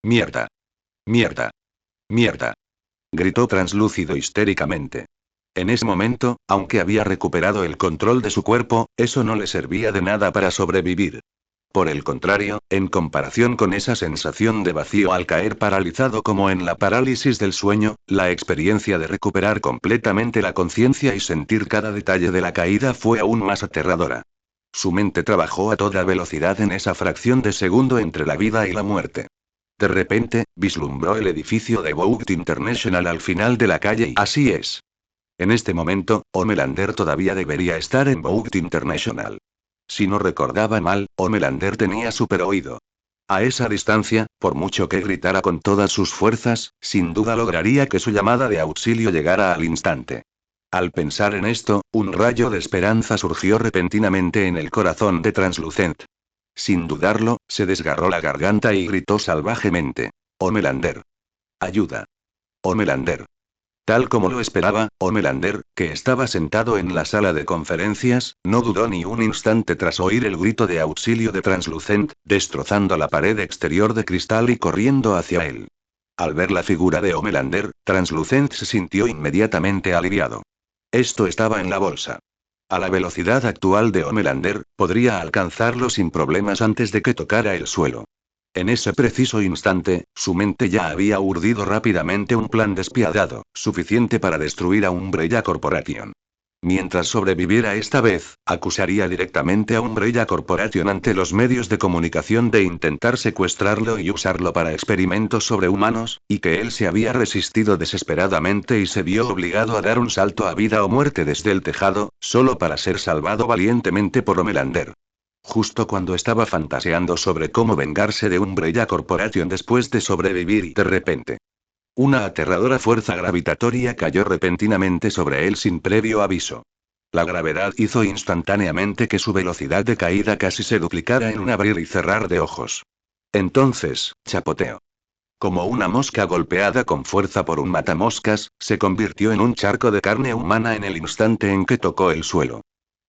Mierda. Mierda. Mierda. Gritó translúcido histéricamente. En ese momento, aunque había recuperado el control de su cuerpo, eso no le servía de nada para sobrevivir. Por el contrario, en comparación con esa sensación de vacío al caer paralizado como en la parálisis del sueño, la experiencia de recuperar completamente la conciencia y sentir cada detalle de la caída fue aún más aterradora. Su mente trabajó a toda velocidad en esa fracción de segundo entre la vida y la muerte. De repente, vislumbró el edificio de Boat International al final de la calle y así es. En este momento, Homelander todavía debería estar en Boat International. Si no recordaba mal, Homelander tenía super oído. A esa distancia, por mucho que gritara con todas sus fuerzas, sin duda lograría que su llamada de auxilio llegara al instante. Al pensar en esto, un rayo de esperanza surgió repentinamente en el corazón de Translucent. Sin dudarlo, se desgarró la garganta y gritó salvajemente. Homelander. Ayuda. Homelander. Tal como lo esperaba, Homelander, que estaba sentado en la sala de conferencias, no dudó ni un instante tras oír el grito de auxilio de Translucent, destrozando la pared exterior de cristal y corriendo hacia él. Al ver la figura de Homelander, Translucent se sintió inmediatamente aliviado. Esto estaba en la bolsa. A la velocidad actual de Homelander, podría alcanzarlo sin problemas antes de que tocara el suelo. En ese preciso instante, su mente ya había urdido rápidamente un plan despiadado, suficiente para destruir a Umbrella Corporation. Mientras sobreviviera esta vez, acusaría directamente a Umbrella Corporation ante los medios de comunicación de intentar secuestrarlo y usarlo para experimentos sobrehumanos, y que él se había resistido desesperadamente y se vio obligado a dar un salto a vida o muerte desde el tejado, solo para ser salvado valientemente por Homelander. Justo cuando estaba fantaseando sobre cómo vengarse de Umbrella Corporation después de sobrevivir y de repente, una aterradora fuerza gravitatoria cayó repentinamente sobre él sin previo aviso. La gravedad hizo instantáneamente que su velocidad de caída casi se duplicara en un abrir y cerrar de ojos. Entonces, chapoteó. Como una mosca golpeada con fuerza por un matamoscas, se convirtió en un charco de carne humana en el instante en que tocó el suelo.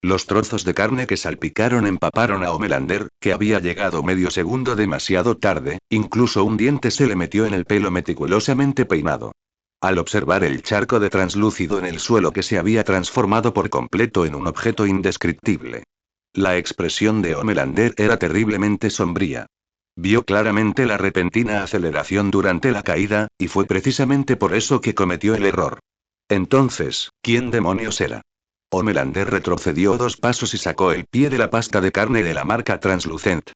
Los trozos de carne que salpicaron empaparon a Homelander, que había llegado medio segundo demasiado tarde, incluso un diente se le metió en el pelo meticulosamente peinado. Al observar el charco de translúcido en el suelo que se había transformado por completo en un objeto indescriptible. La expresión de Homelander era terriblemente sombría. Vio claramente la repentina aceleración durante la caída, y fue precisamente por eso que cometió el error. Entonces, ¿quién demonios era? Homelander retrocedió 2 pasos y sacó el pie de la pasta de carne de la marca Translucent.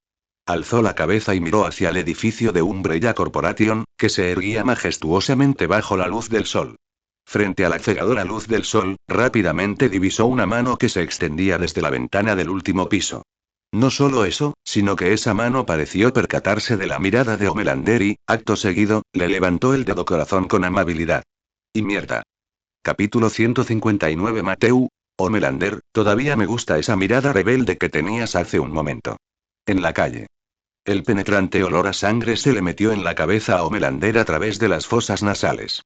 Alzó la cabeza y miró hacia el edificio de Umbrella Corporation, que se erguía majestuosamente bajo la luz del sol. Frente a la cegadora luz del sol, rápidamente divisó una mano que se extendía desde la ventana del último piso. No solo eso, sino que esa mano pareció percatarse de la mirada de Homelander y, acto seguido, le levantó el dedo corazón con amabilidad. Y mierda. Capítulo 159 Mateu. Homelander, todavía me gusta esa mirada rebelde que tenías hace un momento. En la calle. El penetrante olor a sangre se le metió en la cabeza a Homelander a través de las fosas nasales.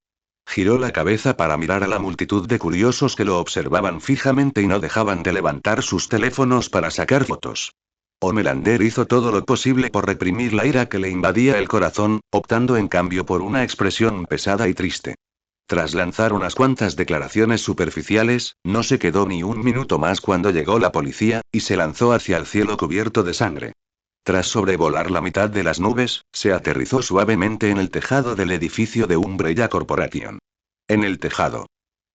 Giró la cabeza para mirar a la multitud de curiosos que lo observaban fijamente y no dejaban de levantar sus teléfonos para sacar fotos. Homelander hizo todo lo posible por reprimir la ira que le invadía el corazón, optando en cambio por una expresión pesada y triste. Tras lanzar unas cuantas declaraciones superficiales, no se quedó ni un minuto más cuando llegó la policía, y se lanzó hacia el cielo cubierto de sangre. Tras sobrevolar la mitad de las nubes, se aterrizó suavemente en el tejado del edificio de Umbrella Corporation. En el tejado.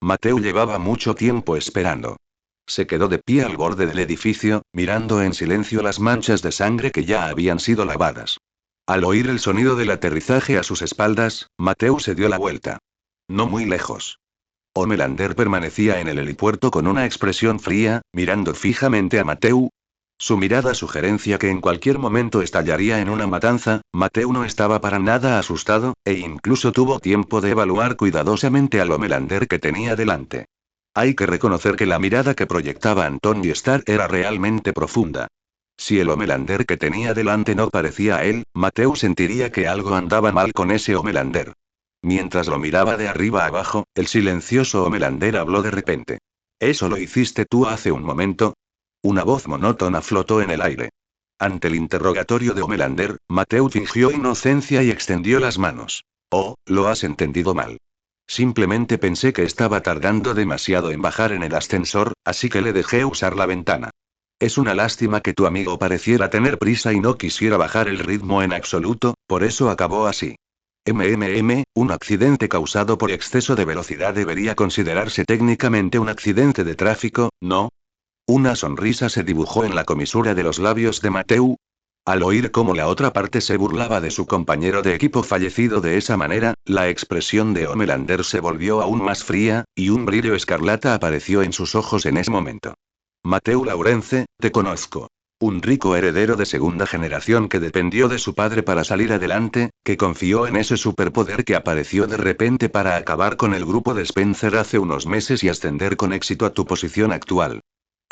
Mateu llevaba mucho tiempo esperando. Se quedó de pie al borde del edificio, mirando en silencio las manchas de sangre que ya habían sido lavadas. Al oír el sonido del aterrizaje a sus espaldas, Mateu se dio la vuelta. No muy lejos. Homelander permanecía en el helipuerto con una expresión fría, mirando fijamente a Mateu. Su mirada sugerencia que en cualquier momento estallaría en una matanza. Mateu no estaba para nada asustado, e incluso tuvo tiempo de evaluar cuidadosamente al Homelander que tenía delante. Hay que reconocer que la mirada que proyectaba Anthony Starr era realmente profunda. Si el Homelander que tenía delante no parecía a él, Mateu sentiría que algo andaba mal con ese Homelander. Mientras lo miraba de arriba abajo, el silencioso Homelander habló de repente. ¿Eso lo hiciste tú hace un momento? Una voz monótona flotó en el aire. Ante el interrogatorio de Homelander, Mateu fingió inocencia y extendió las manos. Oh, lo has entendido mal. Simplemente pensé que estaba tardando demasiado en bajar en el ascensor, así que le dejé usar la ventana. Es una lástima que tu amigo pareciera tener prisa y no quisiera bajar el ritmo en absoluto, por eso acabó así. Un accidente causado por exceso de velocidad debería considerarse técnicamente un accidente de tráfico, ¿no? Una sonrisa se dibujó en la comisura de los labios de Mateu. Al oír cómo la otra parte se burlaba de su compañero de equipo fallecido de esa manera, la expresión de Homelander se volvió aún más fría, y un brillo escarlata apareció en sus ojos en ese momento. Mateu Laurence, te conozco. Un rico heredero de segunda generación que dependió de su padre para salir adelante, que confió en ese superpoder que apareció de repente para acabar con el grupo de Spencer hace unos meses y ascender con éxito a tu posición actual.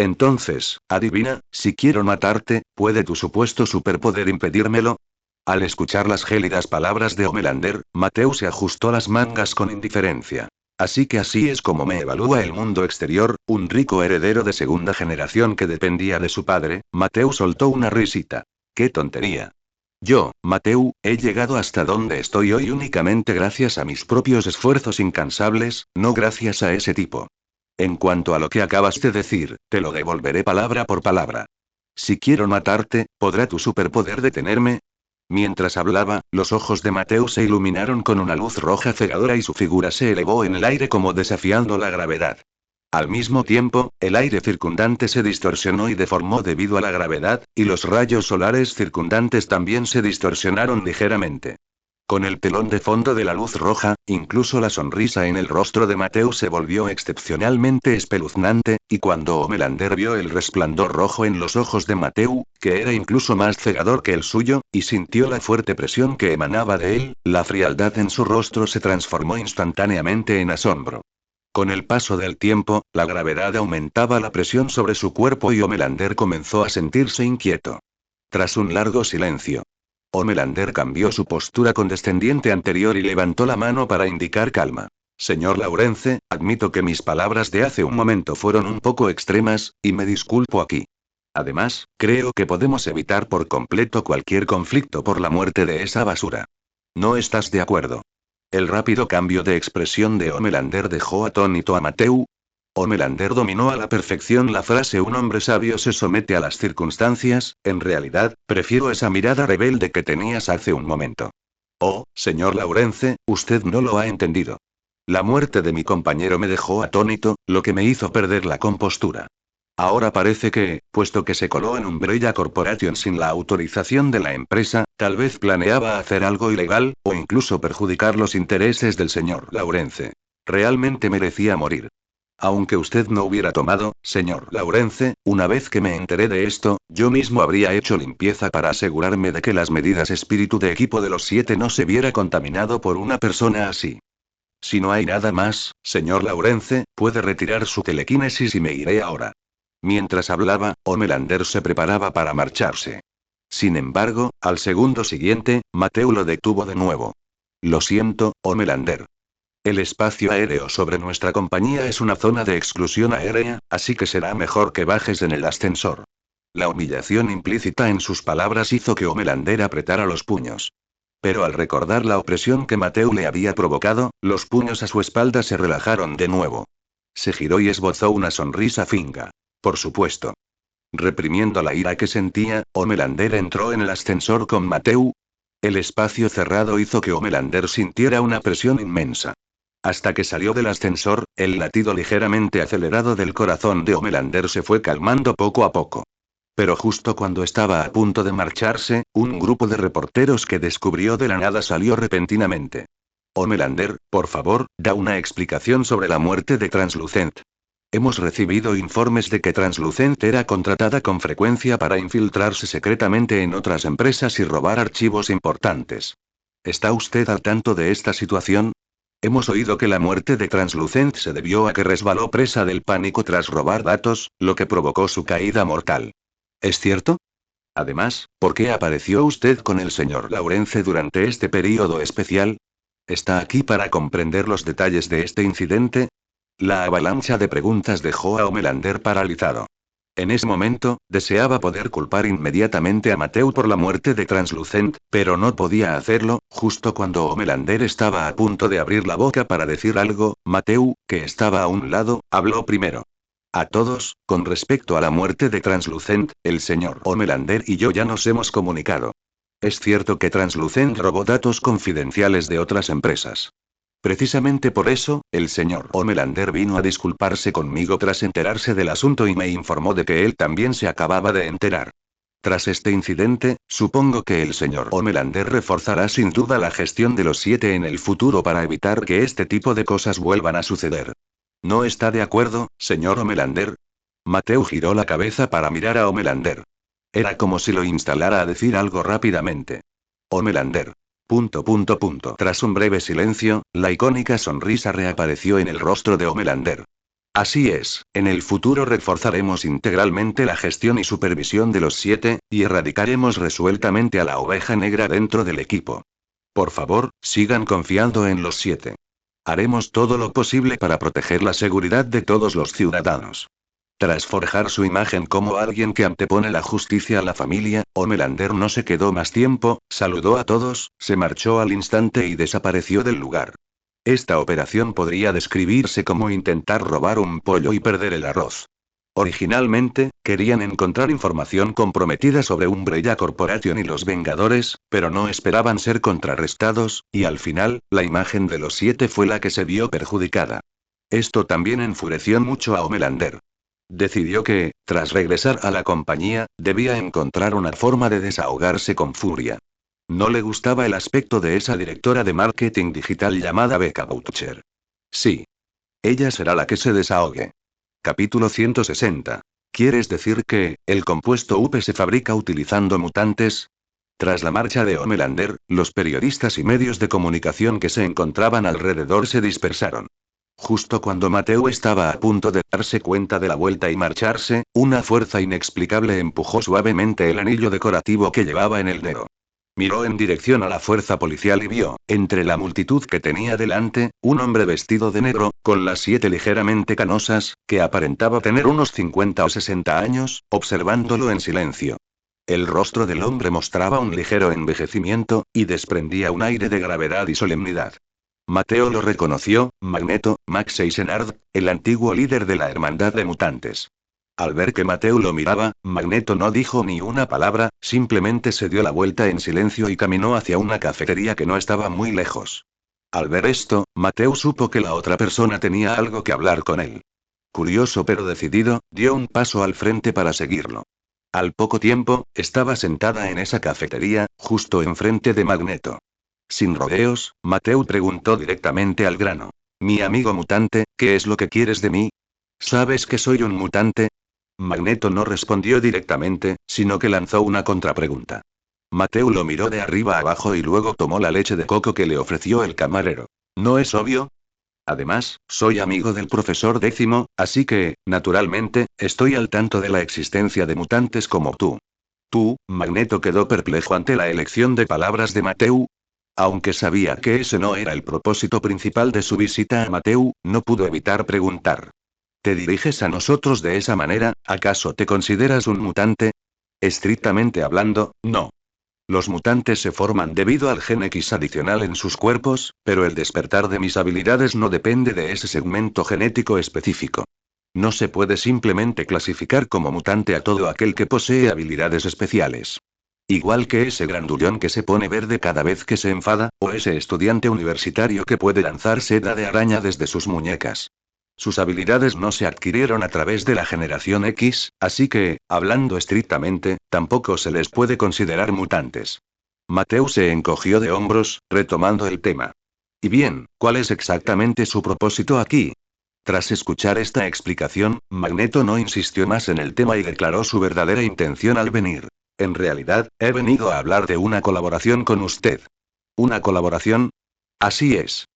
Entonces, adivina, si quiero matarte, ¿puede tu supuesto superpoder impedírmelo? Al escuchar las gélidas palabras de Homelander, Mateu se ajustó las mangas con indiferencia. Así que así es como me evalúa el mundo exterior, un rico heredero de segunda generación que dependía de su padre. Mateu soltó una risita. ¡Qué tontería! Yo, Mateu, he llegado hasta donde estoy hoy únicamente gracias a mis propios esfuerzos incansables, no gracias a ese tipo. En cuanto a lo que acabas de decir, te lo devolveré palabra por palabra. Si quiero matarte, ¿podrá tu superpoder detenerme? Mientras hablaba, los ojos de Mateu se iluminaron con una luz roja cegadora y su figura se elevó en el aire como desafiando la gravedad. Al mismo tiempo, el aire circundante se distorsionó y deformó debido a la gravedad, y los rayos solares circundantes también se distorsionaron ligeramente. Con el telón de fondo de la luz roja, incluso la sonrisa en el rostro de Mateu se volvió excepcionalmente espeluznante, y cuando Homelander vio el resplandor rojo en los ojos de Mateu, que era incluso más cegador que el suyo, y sintió la fuerte presión que emanaba de él, la frialdad en su rostro se transformó instantáneamente en asombro. Con el paso del tiempo, la gravedad aumentaba la presión sobre su cuerpo y Homelander comenzó a sentirse inquieto. Tras un largo silencio, Homelander cambió su postura condescendiente anterior y levantó la mano para indicar calma. Señor Laurence, admito que mis palabras de hace un momento fueron un poco extremas, y me disculpo aquí. Además, creo que podemos evitar por completo cualquier conflicto por la muerte de esa basura. ¿No estás de acuerdo? El rápido cambio de expresión de Homelander dejó atónito a Mateu. Homelander dominó a la perfección la frase un hombre sabio se somete a las circunstancias, en realidad, prefiero esa mirada rebelde que tenías hace un momento. Oh, señor Laurence, usted no lo ha entendido. La muerte de mi compañero me dejó atónito, lo que me hizo perder la compostura. Ahora parece que, puesto que se coló en Umbrella Corporation sin la autorización de la empresa, tal vez planeaba hacer algo ilegal, o incluso perjudicar los intereses del señor Laurence. Realmente merecía morir. Aunque usted no hubiera tomado, señor Laurence, una vez que me enteré de esto, yo mismo habría hecho limpieza para asegurarme de que las medidas espíritu de equipo de los 7 no se viera contaminado por una persona así. Si no hay nada más, señor Laurence, puede retirar su telequinesis y me iré ahora. Mientras hablaba, Homelander se preparaba para marcharse. Sin embargo, al segundo siguiente, Mateu lo detuvo de nuevo. Lo siento, Homelander. El espacio aéreo sobre nuestra compañía es una zona de exclusión aérea, así que será mejor que bajes en el ascensor. La humillación implícita en sus palabras hizo que Homelander apretara los puños. Pero al recordar la opresión que Mateu le había provocado, los puños a su espalda se relajaron de nuevo. Se giró y esbozó una sonrisa finga. Por supuesto. Reprimiendo la ira que sentía, Homelander entró en el ascensor con Mateu. El espacio cerrado hizo que Homelander sintiera una presión inmensa. Hasta que salió del ascensor, el latido ligeramente acelerado del corazón de Homelander se fue calmando poco a poco. Pero justo cuando estaba a punto de marcharse, un grupo de reporteros que descubrió de la nada salió repentinamente. Homelander, por favor, da una explicación sobre la muerte de Translucent. Hemos recibido informes de que Translucent era contratada con frecuencia para infiltrarse secretamente en otras empresas y robar archivos importantes. ¿Está usted al tanto de esta situación? Hemos oído que la muerte de Translucent se debió a que resbaló presa del pánico tras robar datos, lo que provocó su caída mortal. ¿Es cierto? Además, ¿por qué apareció usted con el señor Laurence durante este período especial? ¿Está aquí para comprender los detalles de este incidente? La avalancha de preguntas dejó a Homelander paralizado. En ese momento, deseaba poder culpar inmediatamente a Mateu por la muerte de Translucent, pero no podía hacerlo. Justo cuando Homelander estaba a punto de abrir la boca para decir algo, Mateu, que estaba a un lado, habló primero. A todos, con respecto a la muerte de Translucent, el señor Homelander y yo ya nos hemos comunicado. Es cierto que Translucent robó datos confidenciales de otras empresas. Precisamente por eso, el señor Homelander vino a disculparse conmigo tras enterarse del asunto y me informó de que él también se acababa de enterar. Tras este incidente, supongo que el señor Homelander reforzará sin duda la gestión de los 7 en el futuro para evitar que este tipo de cosas vuelvan a suceder. ¿No está de acuerdo, señor Homelander? Mateu giró la cabeza para mirar a Homelander. Era como si lo instalara a decir algo rápidamente. Homelander. Tras un breve silencio, la icónica sonrisa reapareció en el rostro de Homelander. Así es, en el futuro reforzaremos integralmente la gestión y supervisión de los 7, y erradicaremos resueltamente a la oveja negra dentro del equipo. Por favor, sigan confiando en los 7. Haremos todo lo posible para proteger la seguridad de todos los ciudadanos. Tras forjar su imagen como alguien que antepone la justicia a la familia, Homelander no se quedó más tiempo, saludó a todos, se marchó al instante y desapareció del lugar. Esta operación podría describirse como intentar robar un pollo y perder el arroz. Originalmente, querían encontrar información comprometida sobre Umbrella Corporation y los Vengadores, pero no esperaban ser contrarrestados, y al final, la imagen de los 7 fue la que se vio perjudicada. Esto también enfureció mucho a Homelander. Decidió que, tras regresar a la compañía, debía encontrar una forma de desahogarse con furia. No le gustaba el aspecto de esa directora de marketing digital llamada Becca Butcher. Sí. Ella será la que se desahogue. Capítulo 160. ¿Quieres decir que, el compuesto UP se fabrica utilizando mutantes? Tras la marcha de Homelander, los periodistas y medios de comunicación que se encontraban alrededor se dispersaron. Justo cuando Mateu estaba a punto de darse cuenta de la vuelta y marcharse, una fuerza inexplicable empujó suavemente el anillo decorativo que llevaba en el dedo. Miró en dirección a la fuerza policial y vio, entre la multitud que tenía delante, un hombre vestido de negro, con las 7 ligeramente canosas, que aparentaba tener unos 50 o 60 años, observándolo en silencio. El rostro del hombre mostraba un ligero envejecimiento, y desprendía un aire de gravedad y solemnidad. Mateo lo reconoció, Magneto, Max Eisenard, el antiguo líder de la Hermandad de Mutantes. Al ver que Mateo lo miraba, Magneto no dijo ni una palabra, simplemente se dio la vuelta en silencio y caminó hacia una cafetería que no estaba muy lejos. Al ver esto, Mateo supo que la otra persona tenía algo que hablar con él. Curioso pero decidido, dio un paso al frente para seguirlo. Al poco tiempo, estaba sentada en esa cafetería, justo enfrente de Magneto. Sin rodeos, Mateu preguntó directamente al grano. Mi amigo mutante, ¿qué es lo que quieres de mí? ¿Sabes que soy un mutante? Magneto no respondió directamente, sino que lanzó una contrapregunta. Mateu lo miró de arriba a abajo y luego tomó la leche de coco que le ofreció el camarero. ¿No es obvio? Además, soy amigo del profesor Décimo, así que, naturalmente, estoy al tanto de la existencia de mutantes como tú. ¿Tú? Magneto quedó perplejo ante la elección de palabras de Mateu. Aunque sabía que ese no era el propósito principal de su visita a Mateu, no pudo evitar preguntar. ¿Te diriges a nosotros de esa manera? ¿Acaso te consideras un mutante? Estrictamente hablando, no. Los mutantes se forman debido al gen X adicional en sus cuerpos, pero el despertar de mis habilidades no depende de ese segmento genético específico. No se puede simplemente clasificar como mutante a todo aquel que posee habilidades especiales. Igual que ese grandullón que se pone verde cada vez que se enfada, o ese estudiante universitario que puede lanzar seda de araña desde sus muñecas. Sus habilidades no se adquirieron a través de la generación X, así que, hablando estrictamente, tampoco se les puede considerar mutantes. Mateu se encogió de hombros, retomando el tema. Y bien, ¿cuál es exactamente su propósito aquí? Tras escuchar esta explicación, Magneto no insistió más en el tema y declaró su verdadera intención al venir. En realidad, he venido a hablar de una colaboración con usted. ¿Una colaboración? Así es.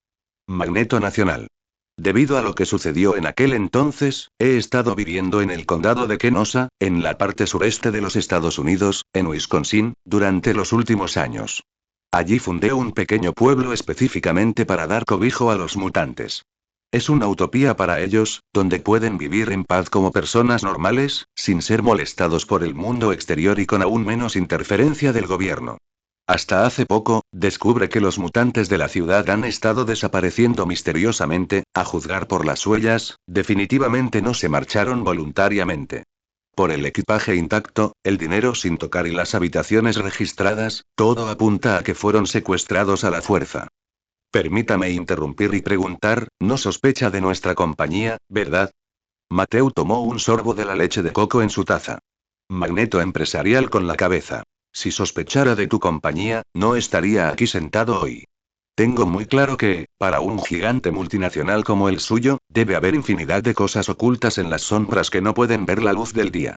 Magneto Nacional. Debido a lo que sucedió en aquel entonces, he estado viviendo en el condado de Kenosha, en la parte sureste de los Estados Unidos, en Wisconsin, durante los últimos años. Allí fundé un pequeño pueblo específicamente para dar cobijo a los mutantes. Es una utopía para ellos, donde pueden vivir en paz como personas normales, sin ser molestados por el mundo exterior y con aún menos interferencia del gobierno. Hasta hace poco, descubre que los mutantes de la ciudad han estado desapareciendo misteriosamente, a juzgar por las huellas, definitivamente no se marcharon voluntariamente. Por el equipaje intacto, el dinero sin tocar y las habitaciones registradas, todo apunta a que fueron secuestrados a la fuerza. Permítame interrumpir y preguntar, ¿no sospecha de nuestra compañía, verdad? Mateo tomó un sorbo de la leche de coco en su taza. Magneto empresarial con la cabeza. Si sospechara de tu compañía, no estaría aquí sentado hoy. Tengo muy claro que, para un gigante multinacional como el suyo, debe haber infinidad de cosas ocultas en las sombras que no pueden ver la luz del día.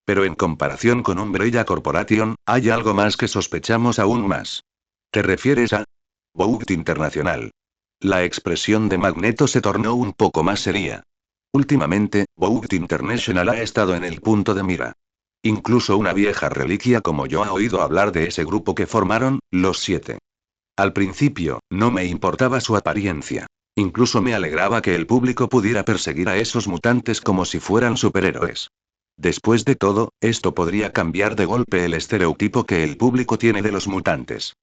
Pero en comparación con Umbrella Corporation, hay algo más que sospechamos aún más. ¿Te refieres a Bout Internacional? La expresión de Magneto se tornó un poco más seria. Últimamente, Bout International ha estado en el punto de mira. Incluso una vieja reliquia como yo ha oído hablar de ese grupo que formaron, los Siete. Al principio, no me importaba su apariencia. Incluso me alegraba que el público pudiera perseguir a esos mutantes como si fueran superhéroes. Después de todo, esto podría cambiar de golpe el estereotipo que el público tiene de los mutantes.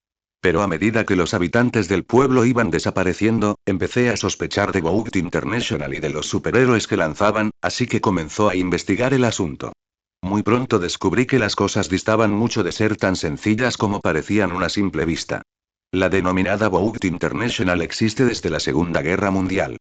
Pero a medida que los habitantes del pueblo iban desapareciendo, empecé a sospechar de Bout International y de los superhéroes que lanzaban, así que comenzó a investigar el asunto. Muy pronto descubrí que las cosas distaban mucho de ser tan sencillas como parecían a una simple vista. La denominada Bout International existe desde la Segunda Guerra Mundial.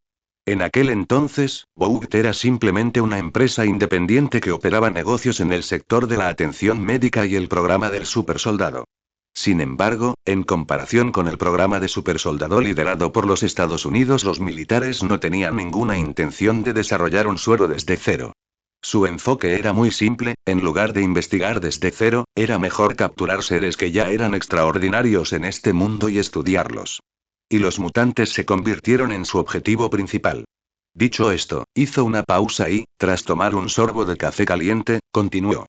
En aquel entonces, Bout era simplemente una empresa independiente que operaba negocios en el sector de la atención médica y el programa del supersoldado. Sin embargo, en comparación con el programa de supersoldado liderado por los Estados Unidos, los militares no tenían ninguna intención de desarrollar un suero desde cero. Su enfoque era muy simple, en lugar de investigar desde cero, era mejor capturar seres que ya eran extraordinarios en este mundo y estudiarlos. Y los mutantes se convirtieron en su objetivo principal. Dicho esto, hizo una pausa y, tras tomar un sorbo de café caliente, continuó.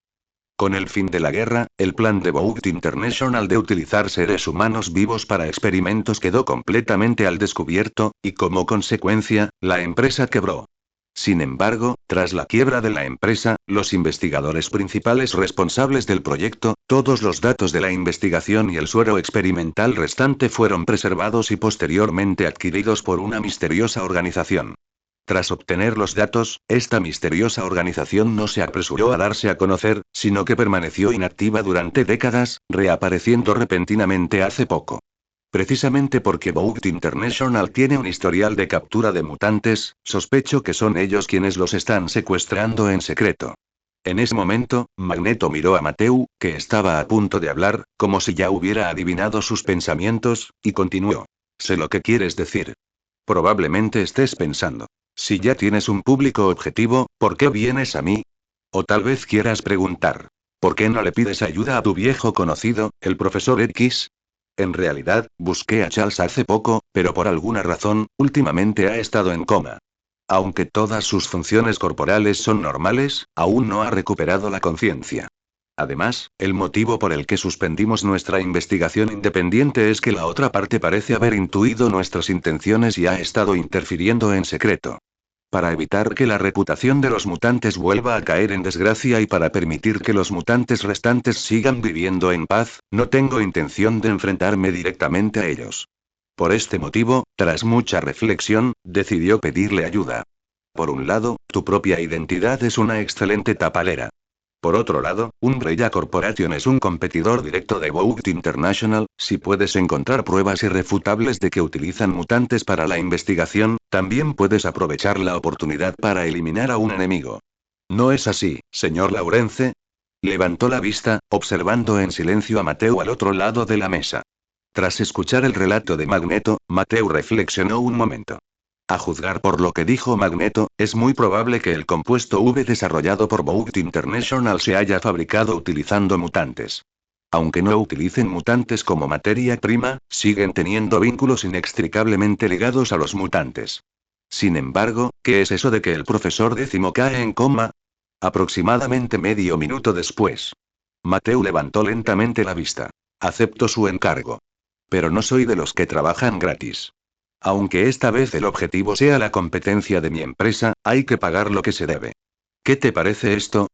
Con el fin de la guerra, el plan de Bout International de utilizar seres humanos vivos para experimentos quedó completamente al descubierto, y como consecuencia, la empresa quebró. Sin embargo, tras la quiebra de la empresa, los investigadores principales responsables del proyecto, todos los datos de la investigación y el suero experimental restante fueron preservados y posteriormente adquiridos por una misteriosa organización. Tras obtener los datos, esta misteriosa organización no se apresuró a darse a conocer, sino que permaneció inactiva durante décadas, reapareciendo repentinamente hace poco. Precisamente porque Bout International tiene un historial de captura de mutantes, sospecho que son ellos quienes los están secuestrando en secreto. En ese momento, Magneto miró a Mateu, que estaba a punto de hablar, como si ya hubiera adivinado sus pensamientos, y continuó. Sé lo que quieres decir. Probablemente estés pensando. Si ya tienes un público objetivo, ¿por qué vienes a mí? O tal vez quieras preguntar. ¿Por qué no le pides ayuda a tu viejo conocido, el profesor X? En realidad, busqué a Charles hace poco, pero por alguna razón, últimamente ha estado en coma. Aunque todas sus funciones corporales son normales, aún no ha recuperado la conciencia. Además, el motivo por el que suspendimos nuestra investigación independiente es que la otra parte parece haber intuido nuestras intenciones y ha estado interfiriendo en secreto. Para evitar que la reputación de los mutantes vuelva a caer en desgracia y para permitir que los mutantes restantes sigan viviendo en paz, no tengo intención de enfrentarme directamente a ellos. Por este motivo, tras mucha reflexión, decidió pedirle ayuda. Por un lado, tu propia identidad es una excelente tapalera. Por otro lado, Umbrella Corporation es un competidor directo de Bout International. Si puedes encontrar pruebas irrefutables de que utilizan mutantes para la investigación, también puedes aprovechar la oportunidad para eliminar a un enemigo. ¿No es así, señor Lawrence? Levantó la vista, observando en silencio a Mateo al otro lado de la mesa. Tras escuchar el relato de Magneto, Mateo reflexionó un momento. A juzgar por lo que dijo Magneto, es muy probable que el compuesto V desarrollado por Bout International se haya fabricado utilizando mutantes. Aunque no utilicen mutantes como materia prima, siguen teniendo vínculos inextricablemente ligados a los mutantes. Sin embargo, ¿qué es eso de que el profesor décimo cae en coma? Aproximadamente medio minuto después. Mateo levantó lentamente la vista. Acepto su encargo. Pero no soy de los que trabajan gratis. Aunque esta vez el objetivo sea la competencia de mi empresa, hay que pagar lo que se debe. ¿Qué te parece esto?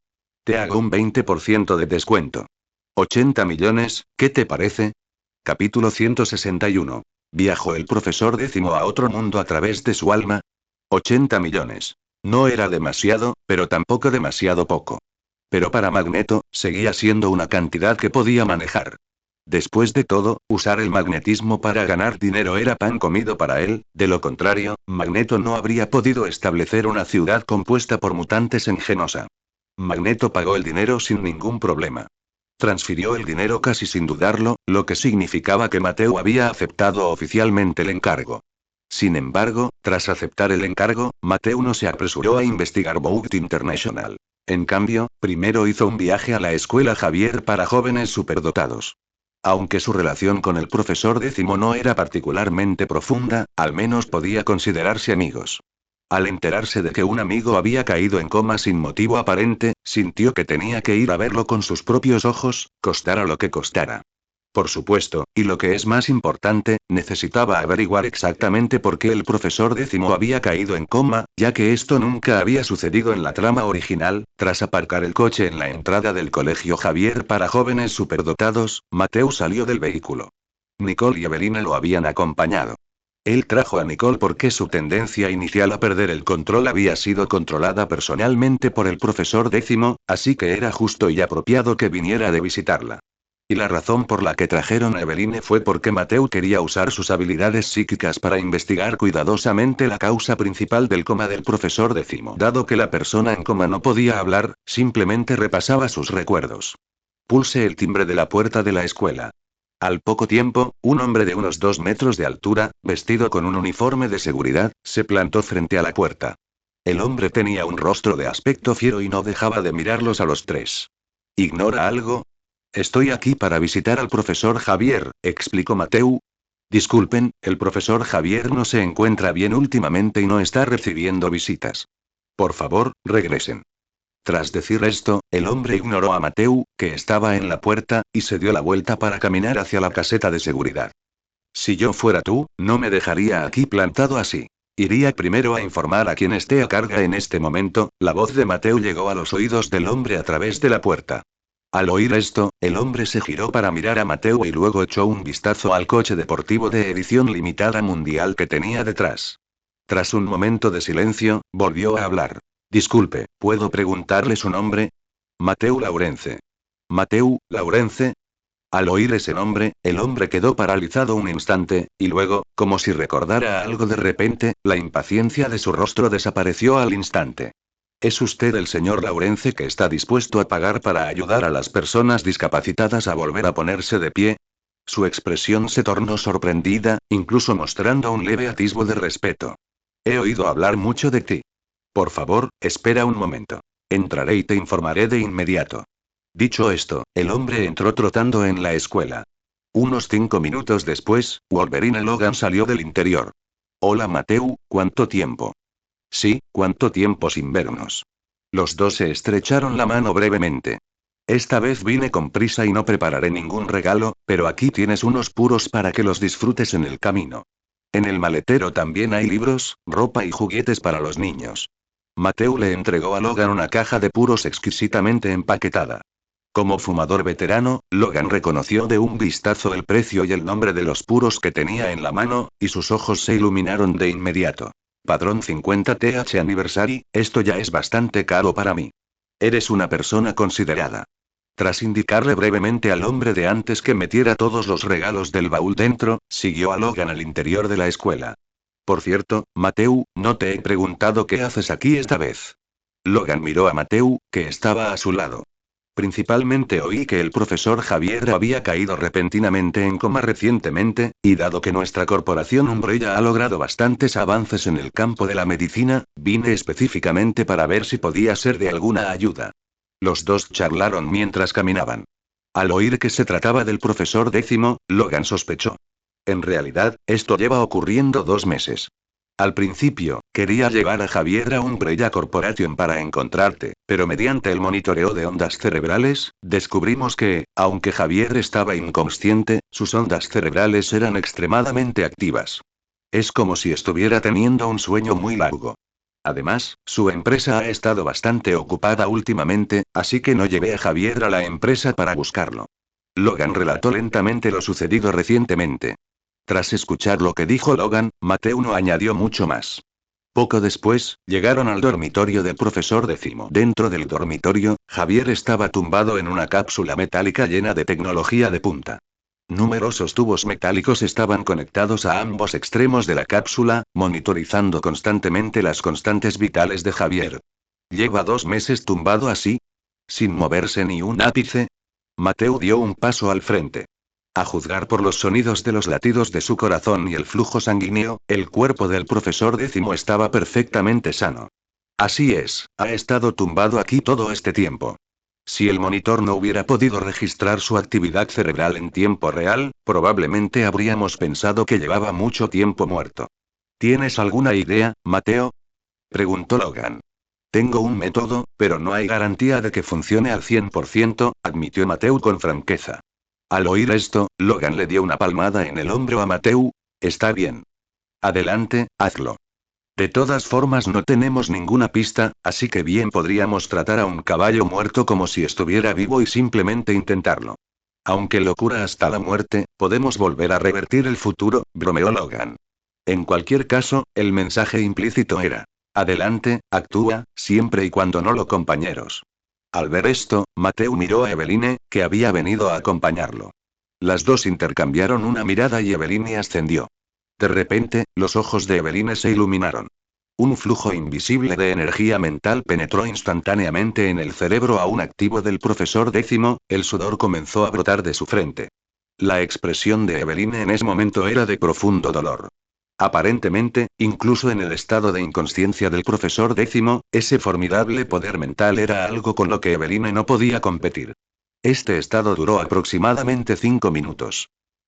Te hago un 20% de descuento. 80 millones, ¿qué te parece? Capítulo 161. ¿Viajó el profesor décimo a otro mundo a través de su alma? 80 millones. No era demasiado, pero tampoco demasiado poco. Pero para Magneto, seguía siendo una cantidad que podía manejar. Después de todo, usar el magnetismo para ganar dinero era pan comido para él, de lo contrario, Magneto no habría podido establecer una ciudad compuesta por mutantes en Genosha. Magneto pagó el dinero sin ningún problema. Transfirió el dinero casi sin dudarlo, lo que significaba que Mateo había aceptado oficialmente el encargo. Sin embargo, tras aceptar el encargo, Mateo no se apresuró a investigar Bout International. En cambio, primero hizo un viaje a la escuela Javier para jóvenes superdotados. Aunque su relación con el profesor décimo no era particularmente profunda, al menos podía considerarse amigos. Al enterarse de que un amigo había caído en coma sin motivo aparente, sintió que tenía que ir a verlo con sus propios ojos, costara lo que costara. Por supuesto, y lo que es más importante, necesitaba averiguar exactamente por qué el profesor décimo había caído en coma, ya que esto nunca había sucedido en la trama original. Tras aparcar el coche en la entrada del colegio Javier para jóvenes superdotados, Mateo salió del vehículo. Nicole y Evelina lo habían acompañado. Él trajo a Nicole porque su tendencia inicial a perder el control había sido controlada personalmente por el profesor décimo, así que era justo y apropiado que viniera de visitarla. Y la razón por la que trajeron a Eveline fue porque Mateo quería usar sus habilidades psíquicas para investigar cuidadosamente la causa principal del coma del profesor décimo. Dado que la persona en coma no podía hablar, simplemente repasaba sus recuerdos. Pulse el timbre de la puerta de la escuela. Al poco tiempo, un hombre de unos 2 metros de altura, vestido con un uniforme de seguridad, se plantó frente a la puerta. El hombre tenía un rostro de aspecto fiero y no dejaba de mirarlos a los tres. ¿Ignora algo? Estoy aquí para visitar al profesor Javier, explicó Mateu. Disculpen, el profesor Javier no se encuentra bien últimamente y no está recibiendo visitas. Por favor, regresen. Tras decir esto, el hombre ignoró a Mateu, que estaba en la puerta, y se dio la vuelta para caminar hacia la caseta de seguridad. Si yo fuera tú, no me dejaría aquí plantado así. Iría primero a informar a quien esté a cargo en este momento. La voz de Mateu llegó a los oídos del hombre a través de la puerta. Al oír esto, el hombre se giró para mirar a Mateo y luego echó un vistazo al coche deportivo de edición limitada mundial que tenía detrás. Tras un momento de silencio, volvió a hablar. Disculpe, ¿puedo preguntarle su nombre? Mateu Laurence. Mateu Laurence. Al oír ese nombre, el hombre quedó paralizado un instante, y luego, como si recordara algo de repente, la impaciencia de su rostro desapareció al instante. ¿Es usted el señor Laurence que está dispuesto a pagar para ayudar a las personas discapacitadas a volver a ponerse de pie? Su expresión se tornó sorprendida, incluso mostrando un leve atisbo de respeto. He oído hablar mucho de ti. Por favor, espera un momento. Entraré y te informaré de inmediato. Dicho esto, el hombre entró trotando en la escuela. Unos 5 minutos después, Wolverine Logan salió del interior. Hola Mateu, ¿cuánto tiempo? Sí, ¿cuánto tiempo sin vernos? Los dos se estrecharon la mano brevemente. Esta vez vine con prisa y no prepararé ningún regalo, pero aquí tienes unos puros para que los disfrutes en el camino. En el maletero también hay libros, ropa y juguetes para los niños. Mateu le entregó a Logan una caja de puros exquisitamente empaquetada. Como fumador veterano, Logan reconoció de un vistazo el precio y el nombre de los puros que tenía en la mano, y sus ojos se iluminaron de inmediato. Padrón 50 TH Anniversary, esto ya es bastante caro para mí. Eres una persona considerada. Tras indicarle brevemente al hombre de antes que metiera todos los regalos del baúl dentro, siguió a Logan al interior de la escuela. Por cierto, Mateu, no te he preguntado qué haces aquí esta vez. Logan miró a Mateu, que estaba a su lado. Principalmente oí que el profesor Javier había caído repentinamente en coma recientemente, y dado que nuestra corporación Umbrella ha logrado bastantes avances en el campo de la medicina, vine específicamente para ver si podía ser de alguna ayuda. Los dos charlaron mientras caminaban. Al oír que se trataba del profesor décimo, Logan sospechó. En realidad, esto lleva ocurriendo 2 meses. Al principio, quería llevar a Javier a Umbrella Corporation para encontrarte, pero mediante el monitoreo de ondas cerebrales, descubrimos que, aunque Javier estaba inconsciente, sus ondas cerebrales eran extremadamente activas. Es como si estuviera teniendo un sueño muy largo. Además, su empresa ha estado bastante ocupada últimamente, así que no llevé a Javier a la empresa para buscarlo. Logan relató lentamente lo sucedido recientemente. Tras escuchar lo que dijo Logan, Mateo no añadió mucho más. Poco después, llegaron al dormitorio del profesor décimo. Dentro del dormitorio, Javier estaba tumbado en una cápsula metálica llena de tecnología de punta. Numerosos tubos metálicos estaban conectados a ambos extremos de la cápsula, monitorizando constantemente las constantes vitales de Javier. ¿Lleva 2 meses tumbado así? ¿Sin moverse ni un ápice? Mateo dio un paso al frente. A juzgar por los sonidos de los latidos de su corazón y el flujo sanguíneo, el cuerpo del profesor décimo estaba perfectamente sano. Así es, ha estado tumbado aquí todo este tiempo. Si el monitor no hubiera podido registrar su actividad cerebral en tiempo real, probablemente habríamos pensado que llevaba mucho tiempo muerto. ¿Tienes alguna idea, Mateo? Preguntó Logan. Tengo un método, pero no hay garantía de que funcione al 100%, admitió Mateo con franqueza. Al oír esto, Logan le dio una palmada en el hombro a Mateo. Está bien. Adelante, hazlo. De todas formas no tenemos ninguna pista, así que bien podríamos tratar a un caballo muerto como si estuviera vivo y simplemente intentarlo. Aunque locura hasta la muerte, podemos volver a revertir el futuro, bromeó Logan. En cualquier caso, el mensaje implícito era: adelante, actúa, siempre y cuando no lo compañeros. Al ver esto, Mateo miró a Eveline, que había venido a acompañarlo. Las dos intercambiaron una mirada y Eveline ascendió. De repente, los ojos de Eveline se iluminaron. Un flujo invisible de energía mental penetró instantáneamente en el cerebro aún activo del profesor décimo, el sudor comenzó a brotar de su frente. La expresión de Eveline en ese momento era de profundo dolor. Aparentemente, incluso en el estado de inconsciencia del profesor décimo, ese formidable poder mental era algo con lo que Eveline no podía competir. Este estado duró aproximadamente 5 minutos.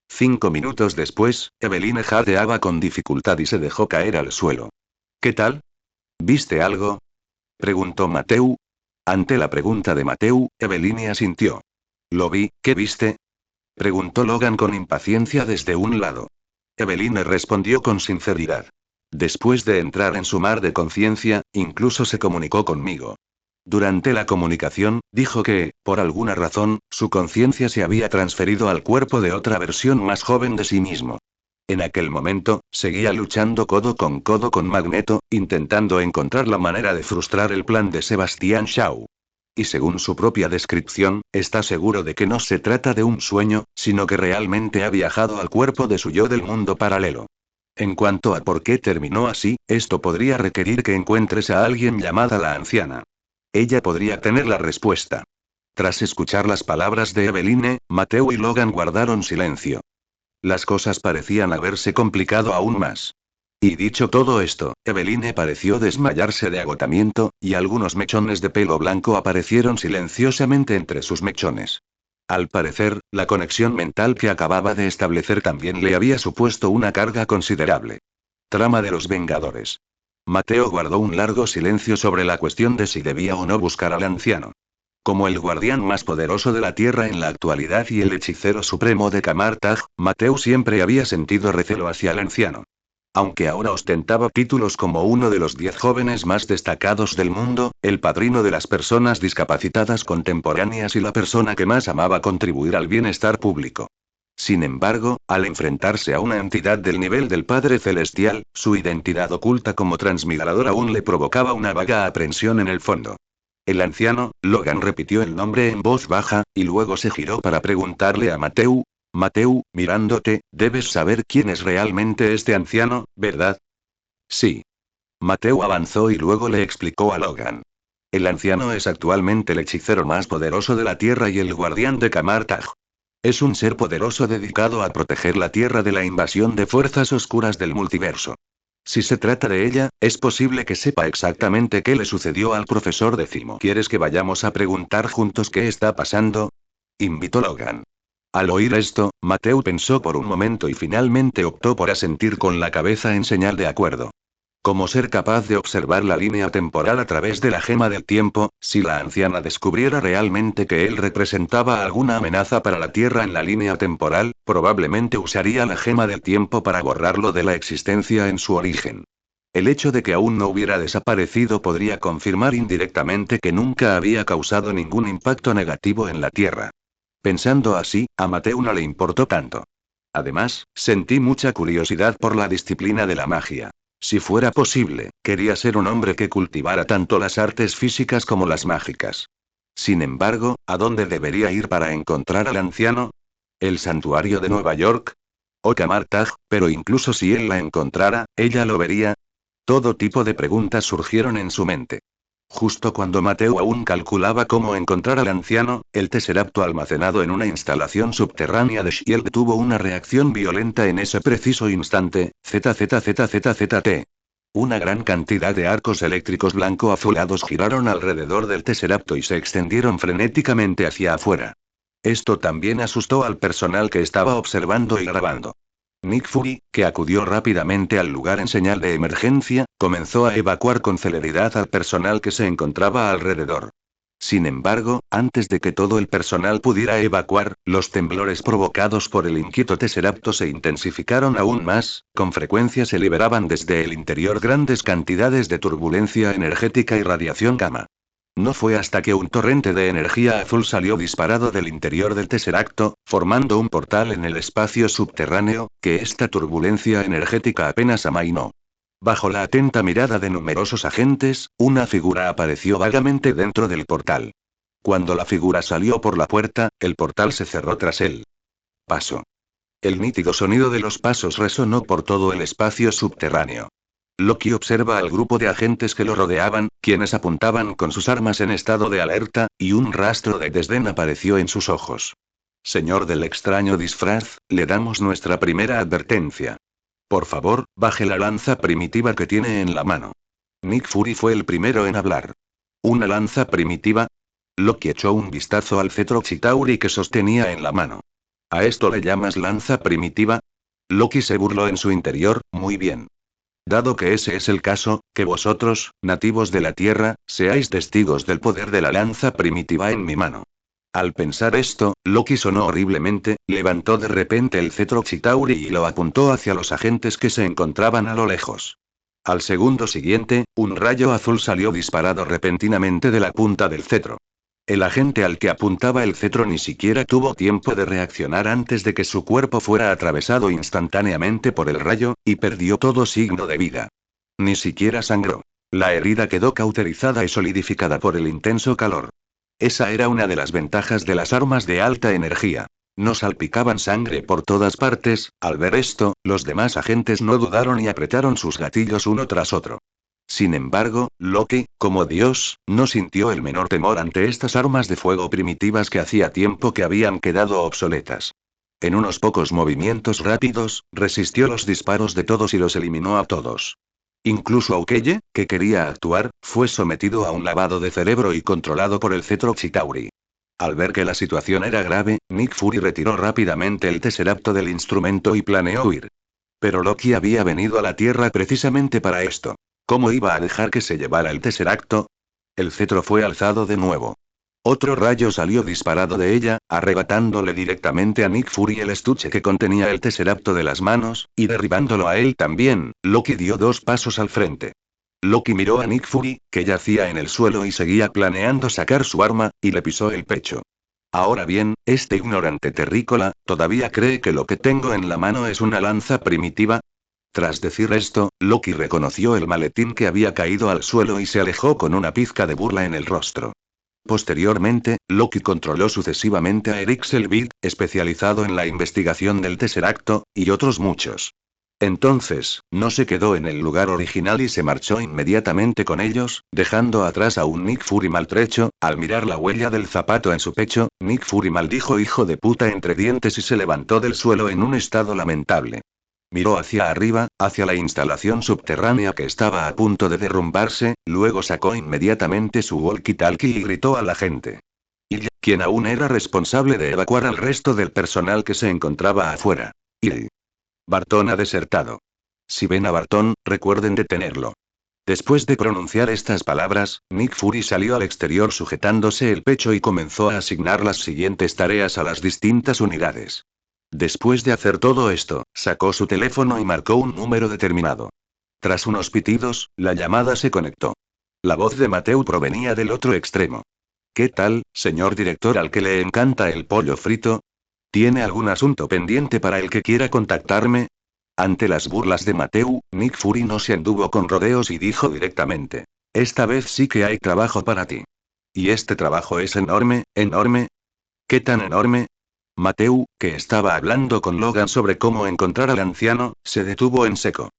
5 minutos después, Eveline jadeaba con dificultad y se dejó caer al suelo. ¿Qué tal? ¿Viste algo? Preguntó Mateo. Ante la pregunta de Mateo, Eveline asintió. Lo vi, ¿qué viste? Preguntó Logan con impaciencia desde un lado. Eveline respondió con sinceridad. Después de entrar en su mar de conciencia, incluso se comunicó conmigo. Durante la comunicación, dijo que, por alguna razón, su conciencia se había transferido al cuerpo de otra versión más joven de sí mismo. En aquel momento, seguía luchando codo con Magneto, intentando encontrar la manera de frustrar el plan de Sebastian Shaw. Y según su propia descripción, está seguro de que no se trata de un sueño, sino que realmente ha viajado al cuerpo de su yo del mundo paralelo. En cuanto a por qué terminó así, esto podría requerir que encuentres a alguien llamada la anciana. Ella podría tener la respuesta. Tras escuchar las palabras de Eveline, Mateo y Logan guardaron silencio. Las cosas parecían haberse complicado aún más. Y dicho todo esto, Eveline pareció desmayarse de agotamiento, y algunos mechones de pelo blanco aparecieron silenciosamente entre sus mechones. Al parecer, la conexión mental que acababa de establecer también le había supuesto una carga considerable. Trama de los Vengadores. Mateo guardó un largo silencio sobre la cuestión de si debía o no buscar al anciano. Como el guardián más poderoso de la Tierra en la actualidad y el hechicero supremo de Camartag, Mateo siempre había sentido recelo hacia el anciano. Aunque ahora ostentaba títulos como uno de los 10 jóvenes más destacados del mundo, el padrino de las personas discapacitadas contemporáneas y la persona que más amaba contribuir al bienestar público. Sin embargo, al enfrentarse a una entidad del nivel del Padre Celestial, su identidad oculta como transmigrador aún le provocaba una vaga aprensión en el fondo. El anciano, Logan repitió el nombre en voz baja, y luego se giró para preguntarle a Mateo. Mateo, mirándote, debes saber quién es realmente este anciano, ¿verdad? Sí. Mateo avanzó y luego le explicó a Logan. El anciano es actualmente el hechicero más poderoso de la Tierra y el guardián de Camartag. Es un ser poderoso dedicado a proteger la Tierra de la invasión de fuerzas oscuras del multiverso. Si se trata de ella, es posible que sepa exactamente qué le sucedió al profesor décimo. ¿Quieres que vayamos a preguntar juntos qué está pasando? Invitó Logan. Al oír esto, Mateo pensó por un momento y finalmente optó por asentir con la cabeza en señal de acuerdo. Como ser capaz de observar la línea temporal a través de la gema del tiempo, si la anciana descubriera realmente que él representaba alguna amenaza para la Tierra en la línea temporal, probablemente usaría la gema del tiempo para borrarlo de la existencia en su origen. El hecho de que aún no hubiera desaparecido podría confirmar indirectamente que nunca había causado ningún impacto negativo en la Tierra. Pensando así, a Mateo no le importó tanto. Además, sentí mucha curiosidad por la disciplina de la magia. Si fuera posible, quería ser un hombre que cultivara tanto las artes físicas como las mágicas. Sin embargo, ¿a dónde debería ir para encontrar al anciano? ¿El santuario de Nueva York? ¿O Camartag? Pero incluso si él la encontrara, ¿ella lo vería? Todo tipo de preguntas surgieron en su mente. Justo cuando Mateo aún calculaba cómo encontrar al anciano, el Tesseracto almacenado en una instalación subterránea de Shield tuvo una reacción violenta en ese preciso instante. ZZZZZT. Una gran cantidad de arcos eléctricos blanco-azulados giraron alrededor del Tesseracto y se extendieron frenéticamente hacia afuera. Esto también asustó al personal que estaba observando y grabando. Nick Fury, que acudió rápidamente al lugar en señal de emergencia, comenzó a evacuar con celeridad al personal que se encontraba alrededor. Sin embargo, antes de que todo el personal pudiera evacuar, los temblores provocados por el inquieto Tesseracto se intensificaron aún más, con frecuencia se liberaban desde el interior grandes cantidades de turbulencia energética y radiación gamma. No fue hasta que un torrente de energía azul salió disparado del interior del Tesseracto, formando un portal en el espacio subterráneo, que esta turbulencia energética apenas amainó. Bajo la atenta mirada de numerosos agentes, una figura apareció vagamente dentro del portal. Cuando la figura salió por la puerta, el portal se cerró tras él. Paso. El nítido sonido de los pasos resonó por todo el espacio subterráneo. Loki observa al grupo de agentes que lo rodeaban, quienes apuntaban con sus armas en estado de alerta, y un rastro de desdén apareció en sus ojos. Señor del extraño disfraz, le damos nuestra primera advertencia. Por favor, baje la lanza primitiva que tiene en la mano. Nick Fury fue el primero en hablar. ¿Una lanza primitiva? Loki echó un vistazo al cetro Chitauri que sostenía en la mano. ¿A esto le llamas lanza primitiva? Loki se burló en su interior. Muy bien. Dado que ese es el caso, que vosotros, nativos de la Tierra, seáis testigos del poder de la lanza primitiva en mi mano. Al pensar esto, Loki sonó horriblemente, levantó de repente el cetro Chitauri y lo apuntó hacia los agentes que se encontraban a lo lejos. Al segundo siguiente, un rayo azul salió disparado repentinamente de la punta del cetro. El agente al que apuntaba el cetro ni siquiera tuvo tiempo de reaccionar antes de que su cuerpo fuera atravesado instantáneamente por el rayo, y perdió todo signo de vida. Ni siquiera sangró. La herida quedó cauterizada y solidificada por el intenso calor. Esa era una de las ventajas de las armas de alta energía. No salpicaban sangre por todas partes. Al ver esto, los demás agentes no dudaron y apretaron sus gatillos uno tras otro. Sin embargo, Loki, como Dios, no sintió el menor temor ante estas armas de fuego primitivas que hacía tiempo que habían quedado obsoletas. En unos pocos movimientos rápidos, resistió los disparos de todos y los eliminó a todos. Incluso Aukeye, que quería actuar, fue sometido a un lavado de cerebro y controlado por el cetro Chitauri. Al ver que la situación era grave, Nick Fury retiró rápidamente el Tesseracto del instrumento y planeó huir. Pero Loki había venido a la Tierra precisamente para esto. ¿Cómo iba a dejar que se llevara el Tesseracto? El cetro fue alzado de nuevo. Otro rayo salió disparado de ella, arrebatándole directamente a Nick Fury el estuche que contenía el Tesseracto de las manos, y derribándolo a él también. Loki dio 2 pasos al frente. Loki miró a Nick Fury, que yacía en el suelo y seguía planeando sacar su arma, y le pisó el pecho. Ahora bien, este ignorante terrícola, ¿todavía cree que lo que tengo en la mano es una lanza primitiva? Tras decir esto, Loki reconoció el maletín que había caído al suelo y se alejó con una pizca de burla en el rostro. Posteriormente, Loki controló sucesivamente a Erik Selvig, especializado en la investigación del Tesseracto, y otros muchos. Entonces, no se quedó en el lugar original y se marchó inmediatamente con ellos, dejando atrás a un Nick Fury maltrecho. Al mirar la huella del zapato en su pecho, Nick Fury maldijo hijo de puta entre dientes y se levantó del suelo en un estado lamentable. Miró hacia arriba, hacia la instalación subterránea que estaba a punto de derrumbarse, luego sacó inmediatamente su walkie-talkie y gritó a la gente. Y quien aún era responsable de evacuar al resto del personal que se encontraba afuera. Y Barton ha desertado. Si ven a Barton, recuerden detenerlo. Después de pronunciar estas palabras, Nick Fury salió al exterior sujetándose el pecho y comenzó a asignar las siguientes tareas a las distintas unidades. Después de hacer todo esto, sacó su teléfono y marcó un número determinado. Tras unos pitidos, la llamada se conectó. La voz de Mateo provenía del otro extremo. ¿Qué tal, señor director al que le encanta el pollo frito? ¿Tiene algún asunto pendiente para el que quiera contactarme? Ante las burlas de Mateo, Nick Fury no se anduvo con rodeos y dijo directamente. Esta vez sí que hay trabajo para ti. Y este trabajo es enorme, enorme. ¿Qué tan enorme? Mateo, que estaba hablando con Logan sobre cómo encontrar al anciano, se detuvo en seco.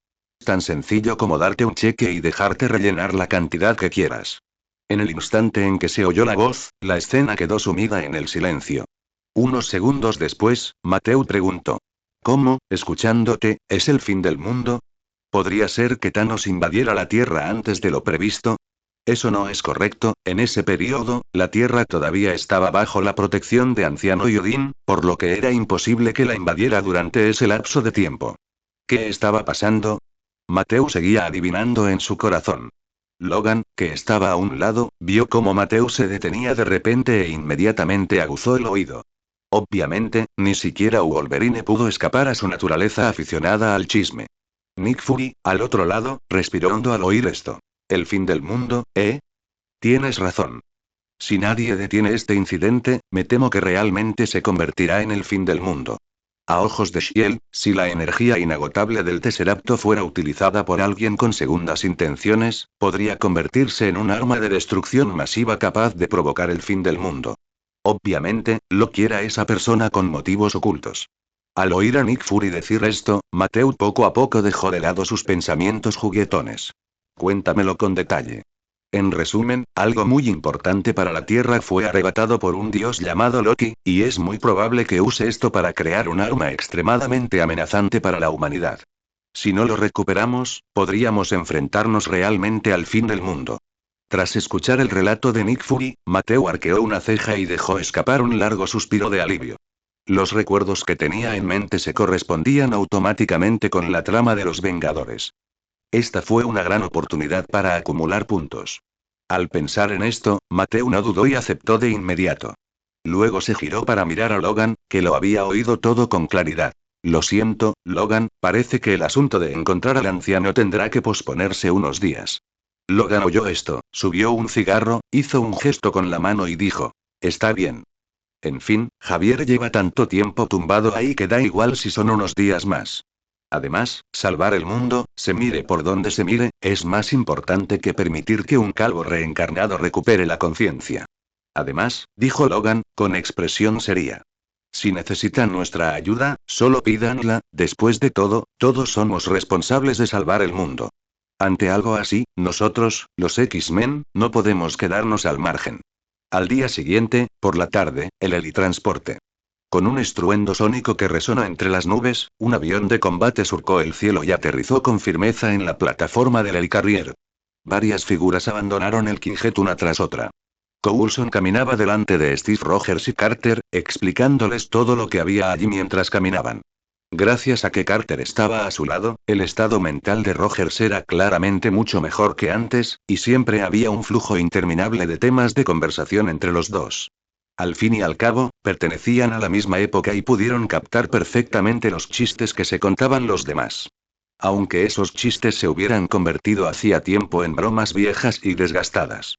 Tan sencillo como darte un cheque y dejarte rellenar la cantidad que quieras. En el instante en que se oyó la voz, la escena quedó sumida en el silencio. Unos segundos después, Mateo preguntó. ¿Cómo, escuchándote, es el fin del mundo? ¿Podría ser que Thanos invadiera la Tierra antes de lo previsto? Eso no es correcto, en ese periodo, la Tierra todavía estaba bajo la protección de Anciano y Odín, por lo que era imposible que la invadiera durante ese lapso de tiempo. ¿Qué estaba pasando? Mateo seguía adivinando en su corazón. Logan, que estaba a un lado, vio cómo Mateo se detenía de repente e inmediatamente aguzó el oído. Obviamente, ni siquiera Wolverine pudo escapar a su naturaleza aficionada al chisme. Nick Fury, al otro lado, respiró hondo al oír esto. ¿El fin del mundo, eh? Tienes razón. Si nadie detiene este incidente, me temo que realmente se convertirá en el fin del mundo. A ojos de Shield, si la energía inagotable del Tesseracto fuera utilizada por alguien con segundas intenciones, podría convertirse en un arma de destrucción masiva capaz de provocar el fin del mundo. Obviamente, lo quiera esa persona con motivos ocultos. Al oír a Nick Fury decir esto, Mateo poco a poco dejó de lado sus pensamientos juguetones. Cuéntamelo con detalle. En resumen, algo muy importante para la Tierra fue arrebatado por un dios llamado Loki, y es muy probable que use esto para crear un arma extremadamente amenazante para la humanidad. Si no lo recuperamos, podríamos enfrentarnos realmente al fin del mundo. Tras escuchar el relato de Nick Fury, Mateo arqueó una ceja y dejó escapar un largo suspiro de alivio. Los recuerdos que tenía en mente se correspondían automáticamente con la trama de los Vengadores. Esta fue una gran oportunidad para acumular puntos. Al pensar en esto, Mateo no dudó y aceptó de inmediato. Luego se giró para mirar a Logan, que lo había oído todo con claridad. Lo siento, Logan, parece que el asunto de encontrar al anciano tendrá que posponerse unos días. Logan oyó esto, subió un cigarro, hizo un gesto con la mano y dijo. Está bien. En fin, Javier lleva tanto tiempo tumbado ahí que da igual si son unos días más. Además, salvar el mundo, se mire por donde se mire, es más importante que permitir que un calvo reencarnado recupere la conciencia. Además, dijo Logan, con expresión seria. Si necesitan nuestra ayuda, solo pídanla, después de todo, todos somos responsables de salvar el mundo. Ante algo así, nosotros, los X-Men, no podemos quedarnos al margen. Al día siguiente, por la tarde, el helitransporte. Con un estruendo sónico que resonó entre las nubes, un avión de combate surcó el cielo y aterrizó con firmeza en la plataforma del Helicarrier. Varias figuras abandonaron el Quinjet una tras otra. Coulson caminaba delante de Steve Rogers y Carter, explicándoles todo lo que había allí mientras caminaban. Gracias a que Carter estaba a su lado, el estado mental de Rogers era claramente mucho mejor que antes, y siempre había un flujo interminable de temas de conversación entre los dos. Al fin y al cabo, pertenecían a la misma época y pudieron captar perfectamente los chistes que se contaban los demás. Aunque esos chistes se hubieran convertido hacía tiempo en bromas viejas y desgastadas.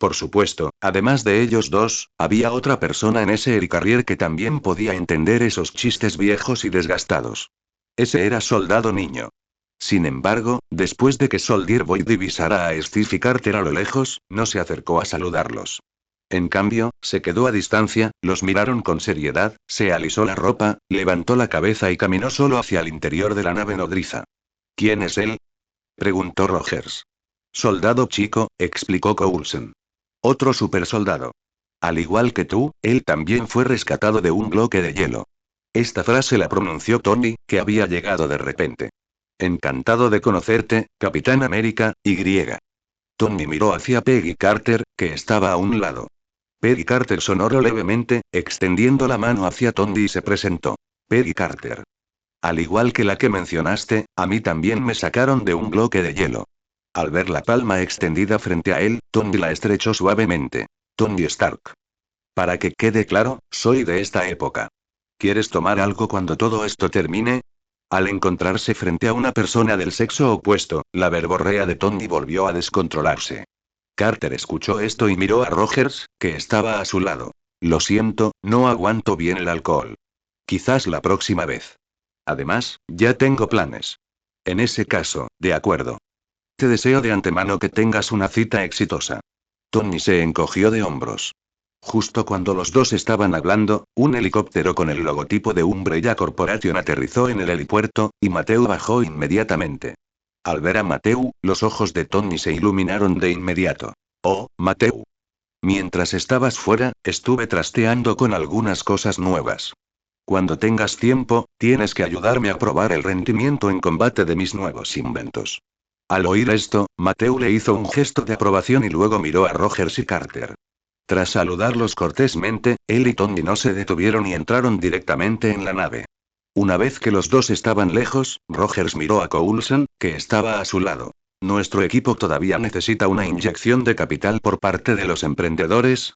Por supuesto, además de ellos dos, había otra persona en ese Helicarrier que también podía entender esos chistes viejos y desgastados. Ese era Soldado Niño. Sin embargo, después de que Soldier Boy divisara a Steve y Carter a lo lejos, no se acercó a saludarlos. En cambio, se quedó a distancia, los miraron con seriedad, se alisó la ropa, levantó la cabeza y caminó solo hacia el interior de la nave nodriza. ¿Quién es él? Preguntó Rogers. Soldado chico, explicó Coulson. Otro supersoldado. Al igual que tú, él también fue rescatado de un bloque de hielo. Esta frase la pronunció Tony, que había llegado de repente. Encantado de conocerte, Capitán América, Y. Tony miró hacia Peggy Carter, que estaba a un lado. Peggy Carter sonrió levemente, extendiendo la mano hacia Tony y se presentó. Peggy Carter. Al igual que la que mencionaste, a mí también me sacaron de un bloque de hielo. Al ver la palma extendida frente a él, Tony la estrechó suavemente. Tony Stark. Para que quede claro, soy de esta época. ¿Quieres tomar algo cuando todo esto termine? Al encontrarse frente a una persona del sexo opuesto, la verborrea de Tony volvió a descontrolarse. Carter escuchó esto y miró a Rogers, que estaba a su lado. Lo siento, no aguanto bien el alcohol. Quizás la próxima vez. Además, ya tengo planes. En ese caso, de acuerdo. Te deseo de antemano que tengas una cita exitosa. Tony se encogió de hombros. Justo cuando los dos estaban hablando, un helicóptero con el logotipo de Umbrella Corporation aterrizó en el helipuerto, y Mateo bajó inmediatamente. Al ver a Mateo, los ojos de Tony se iluminaron de inmediato. Oh, Mateo. Mientras estabas fuera, estuve trasteando con algunas cosas nuevas. Cuando tengas tiempo, tienes que ayudarme a probar el rendimiento en combate de mis nuevos inventos. Al oír esto, Mateo le hizo un gesto de aprobación y luego miró a Rogers y Carter. Tras saludarlos cortésmente, él y Tony no se detuvieron y entraron directamente en la nave. Una vez que los dos estaban lejos, Rogers miró a Coulson, que estaba a su lado. ¿Nuestro equipo todavía necesita una inyección de capital por parte de los emprendedores?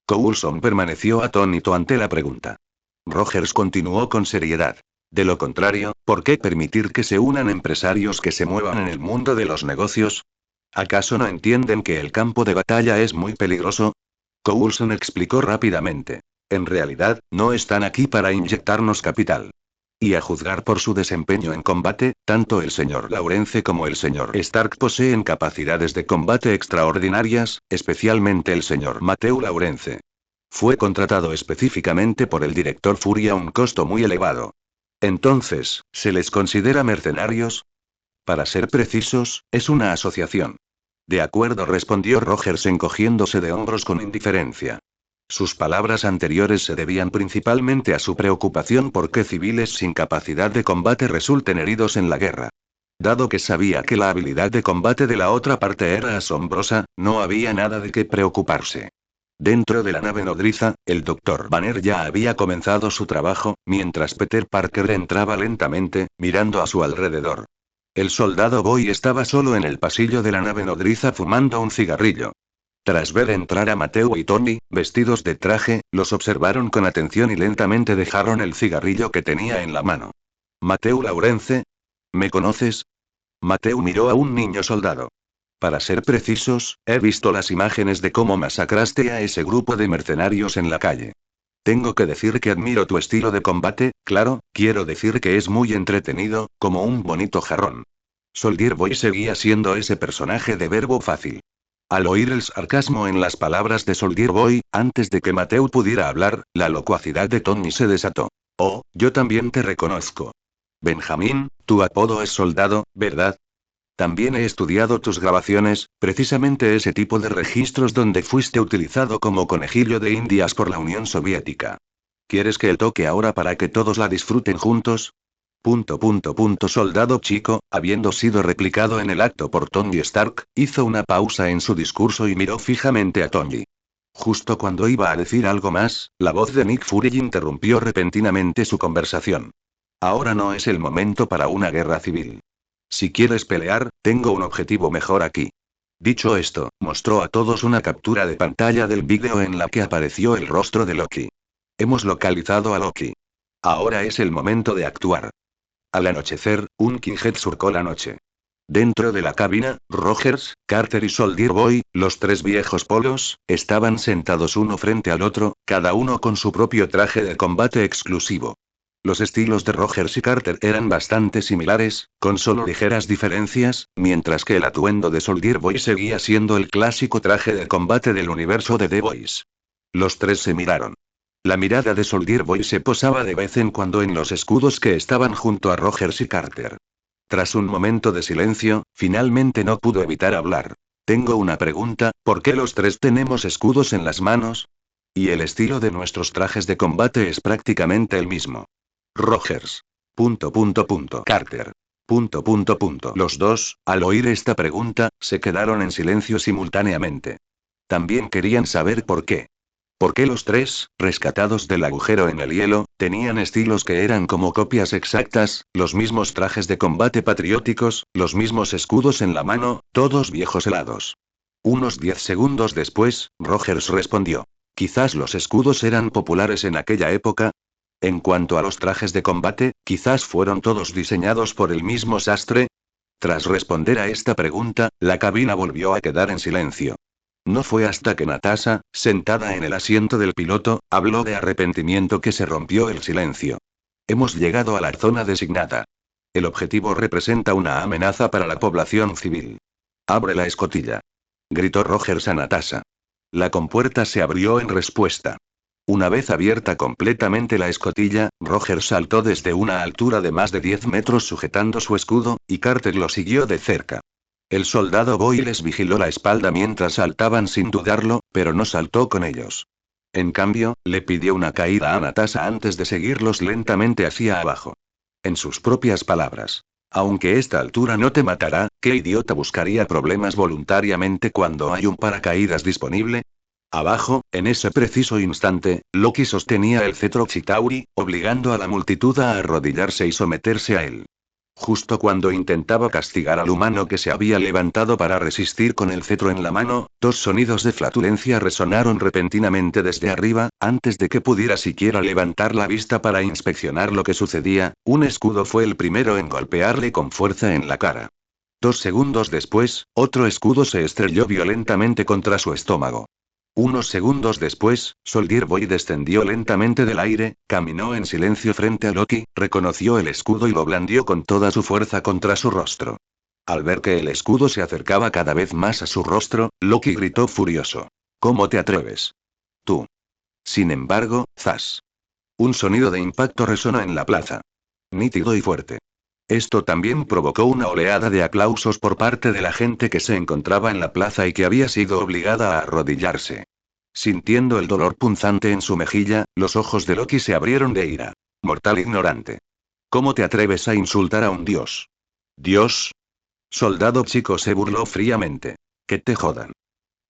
Coulson permaneció atónito ante la pregunta. Rogers continuó con seriedad. De lo contrario, ¿por qué permitir que se unan empresarios que se muevan en el mundo de los negocios? ¿Acaso no entienden que el campo de batalla es muy peligroso? Coulson explicó rápidamente. En realidad, no están aquí para inyectarnos capital. Y a juzgar por su desempeño en combate, tanto el señor Lawrence como el señor Stark poseen capacidades de combate extraordinarias, especialmente el señor Matthew Lawrence. Fue contratado específicamente por el director Fury a un costo muy elevado. Entonces, ¿se les considera mercenarios? Para ser precisos, es una asociación. De acuerdo, respondió Rogers encogiéndose de hombros con indiferencia. Sus palabras anteriores se debían principalmente a su preocupación por que civiles sin capacidad de combate resulten heridos en la guerra. Dado que sabía que la habilidad de combate de la otra parte era asombrosa, no había nada de qué preocuparse. Dentro de la nave nodriza, el Dr. Banner ya había comenzado su trabajo, mientras Peter Parker entraba lentamente, mirando a su alrededor. El soldado Boy estaba solo en el pasillo de la nave nodriza fumando un cigarrillo. Tras ver entrar a Mateo y Tony, vestidos de traje, los observaron con atención y lentamente dejaron el cigarrillo que tenía en la mano. Mateo Lawrence. ¿Me conoces? Mateo miró a un niño soldado. Para ser precisos, he visto las imágenes de cómo masacraste a ese grupo de mercenarios en la calle. Tengo que decir que admiro tu estilo de combate, claro, quiero decir que es muy entretenido, como un bonito jarrón. Soldier Boy seguía siendo ese personaje de verbo fácil. Al oír el sarcasmo en las palabras de Soldier Boy, antes de que Mateo pudiera hablar, la locuacidad de Tony se desató. Oh, yo también te reconozco. Benjamín, tu apodo es soldado, ¿verdad? También he estudiado tus grabaciones, precisamente ese tipo de registros donde fuiste utilizado como conejillo de indias por la Unión Soviética. ¿Quieres que el toque ahora para que todos la disfruten juntos? Soldado chico, habiendo sido replicado en el acto por Tony Stark, hizo una pausa en su discurso y miró fijamente a Tony. Justo cuando iba a decir algo más, la voz de Nick Fury interrumpió repentinamente su conversación. Ahora no es el momento para una guerra civil. Si quieres pelear, tengo un objetivo mejor aquí. Dicho esto, mostró a todos una captura de pantalla del vídeo en la que apareció el rostro de Loki. Hemos localizado a Loki. Ahora es el momento de actuar. Al anochecer, un Kinghead surcó la noche. Dentro de la cabina, Rogers, Carter y Soldier Boy, los tres viejos polos, estaban sentados uno frente al otro, cada uno con su propio traje de combate exclusivo. Los estilos de Rogers y Carter eran bastante similares, con solo ligeras diferencias, mientras que el atuendo de Soldier Boy seguía siendo el clásico traje de combate del universo de The Boys. Los tres se miraron. La mirada de Soldier Boy se posaba de vez en cuando en los escudos que estaban junto a Rogers y Carter. Tras un momento de silencio, finalmente no pudo evitar hablar. Tengo una pregunta, ¿por qué los tres tenemos escudos en las manos? Y el estilo de nuestros trajes de combate es prácticamente el mismo. Rogers. Carter. Los dos, al oír esta pregunta, se quedaron en silencio simultáneamente. También querían saber por qué. ¿Por qué los tres, rescatados del agujero en el hielo, tenían estilos que eran como copias exactas, los mismos trajes de combate patrióticos, los mismos escudos en la mano, todos viejos helados? Unos 10 segundos después, Rogers respondió. Quizás los escudos eran populares en aquella época. En cuanto a los trajes de combate, quizás fueron todos diseñados por el mismo sastre. Tras responder a esta pregunta, la cabina volvió a quedar en silencio. No fue hasta que Natasha, sentada en el asiento del piloto, habló de arrepentimiento que se rompió el silencio. Hemos llegado a la zona designada. El objetivo representa una amenaza para la población civil. Abre la escotilla. Gritó Rogers a Natasha. La compuerta se abrió en respuesta. Una vez abierta completamente la escotilla, Rogers saltó desde una altura de más de 10 metros sujetando su escudo, y Carter lo siguió de cerca. El soldado Boyle les vigiló la espalda mientras saltaban sin dudarlo, pero no saltó con ellos. En cambio, le pidió una caída a Natasha antes de seguirlos lentamente hacia abajo. En sus propias palabras. Aunque esta altura no te matará, ¿qué idiota buscaría problemas voluntariamente cuando hay un paracaídas disponible? Abajo, en ese preciso instante, Loki sostenía el cetro Chitauri, obligando a la multitud a arrodillarse y someterse a él. Justo cuando intentaba castigar al humano que se había levantado para resistir con el cetro en la mano, dos sonidos de flatulencia resonaron repentinamente desde arriba, antes de que pudiera siquiera levantar la vista para inspeccionar lo que sucedía, un escudo fue el primero en golpearle con fuerza en la cara. 2 segundos después, otro escudo se estrelló violentamente contra su estómago. Unos segundos después, Soldier Boy descendió lentamente del aire, caminó en silencio frente a Loki, reconoció el escudo y lo blandió con toda su fuerza contra su rostro. Al ver que el escudo se acercaba cada vez más a su rostro, Loki gritó furioso. ¿Cómo te atreves? Tú. Sin embargo, zas. Un sonido de impacto resonó en la plaza. Nítido y fuerte. Esto también provocó una oleada de aplausos por parte de la gente que se encontraba en la plaza y que había sido obligada a arrodillarse. Sintiendo el dolor punzante en su mejilla, los ojos de Loki se abrieron de ira. Mortal ignorante. ¿Cómo te atreves a insultar a un dios? ¿Dios? Soldado chico se burló fríamente. Que te jodan.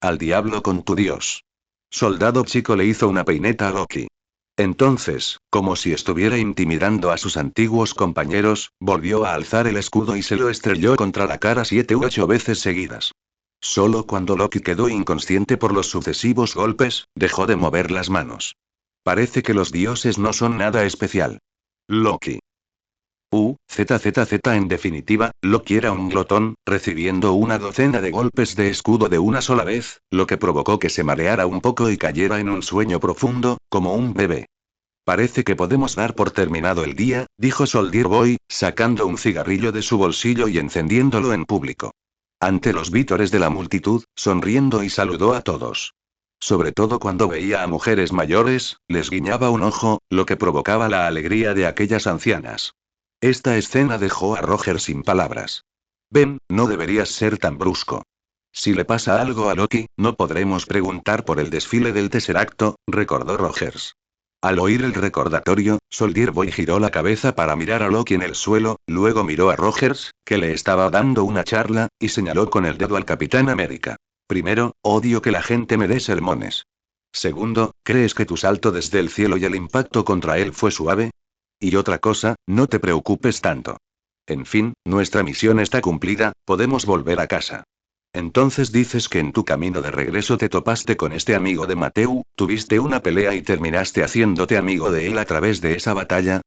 Al diablo con tu dios. Soldado chico le hizo una peineta a Loki. Entonces, como si estuviera intimidando a sus antiguos compañeros, volvió a alzar el escudo y se lo estrelló contra la cara 7 u 8 veces seguidas. Solo cuando Loki quedó inconsciente por los sucesivos golpes, dejó de mover las manos. Parece que los dioses no son nada especial. Loki. En definitiva, Loki era un glotón, recibiendo una docena de golpes de escudo de una sola vez, lo que provocó que se mareara un poco y cayera en un sueño profundo, como un bebé. Parece que podemos dar por terminado el día, dijo Soldier Boy, sacando un cigarrillo de su bolsillo y encendiéndolo en público. Ante los vítores de la multitud, sonriendo y saludó a todos. Sobre todo cuando veía a mujeres mayores, les guiñaba un ojo, lo que provocaba la alegría de aquellas ancianas. Esta escena dejó a Roger sin palabras. Ben, no deberías ser tan brusco. Si le pasa algo a Loki, no podremos preguntar por el desfile del Tesseracto, recordó Rogers. Al oír el recordatorio, Soldier Boy giró la cabeza para mirar a Loki en el suelo, luego miró a Rogers, que le estaba dando una charla, y señaló con el dedo al Capitán América. Primero, odio que la gente me dé sermones. Segundo, ¿crees que tu salto desde el cielo y el impacto contra él fue suave? Y otra cosa, no te preocupes tanto. En fin, nuestra misión está cumplida, podemos volver a casa. Entonces dices que en tu camino de regreso te topaste con este amigo de Mateu, tuviste una pelea y terminaste haciéndote amigo de él a través de esa batalla.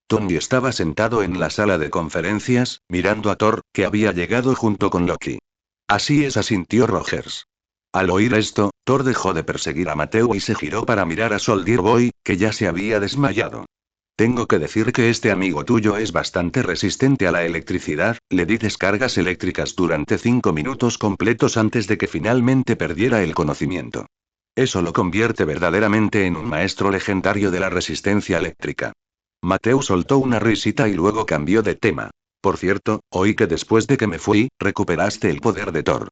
Tony estaba sentado en la sala de conferencias, mirando a Thor, que había llegado junto con Loki. Así es, asintió Rogers. Al oír esto, Thor dejó de perseguir a Mateu y se giró para mirar a Soldier Boy, que ya se había desmayado. Tengo que decir que este amigo tuyo es bastante resistente a la electricidad, le di descargas eléctricas durante 5 minutos completos antes de que finalmente perdiera el conocimiento. Eso lo convierte verdaderamente en un maestro legendario de la resistencia eléctrica. Mateu soltó una risita y luego cambió de tema. Por cierto, oí que después de que me fui, recuperaste el poder de Thor.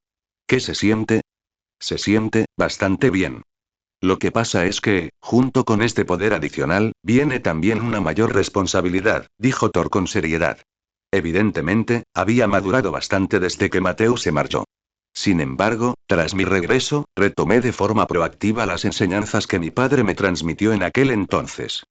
¿Qué se siente? Se siente bastante bien. Lo que pasa es que, junto con este poder adicional, viene también una mayor responsabilidad, dijo Thor con seriedad. Evidentemente, había madurado bastante desde que Mateu se marchó. Sin embargo, tras mi regreso, retomé de forma proactiva las enseñanzas que mi padre me transmitió en aquel entonces.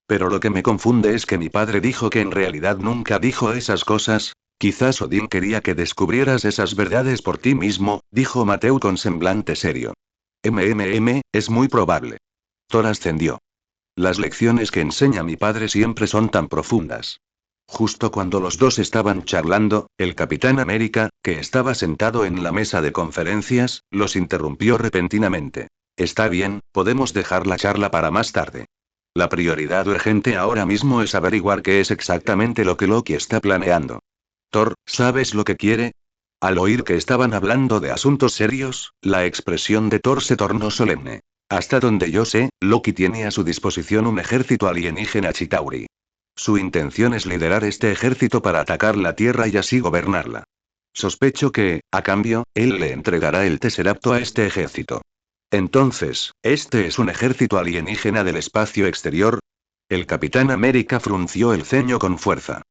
Pero lo que me confunde es que mi padre dijo que en realidad nunca dijo esas cosas. Quizás Odín quería que descubrieras esas verdades por ti mismo, dijo Mateo con semblante serio. Es muy probable. Thor ascendió. Las lecciones que enseña mi padre siempre son tan profundas. Justo cuando los dos estaban charlando, el Capitán América, que estaba sentado en la mesa de conferencias, los interrumpió repentinamente. Está bien, podemos dejar la charla para más tarde. La prioridad urgente ahora mismo es averiguar qué es exactamente lo que Loki está planeando. Thor, ¿sabes lo que quiere? Al oír que estaban hablando de asuntos serios, la expresión de Thor se tornó solemne. Hasta donde yo sé, Loki tiene a su disposición un ejército alienígena Chitauri. Su intención es liderar este ejército para atacar la Tierra y así gobernarla. Sospecho que, a cambio, él le entregará el Tesseracto a este ejército. Entonces, ¿este es un ejército alienígena del espacio exterior? El Capitán América frunció el ceño con fuerza.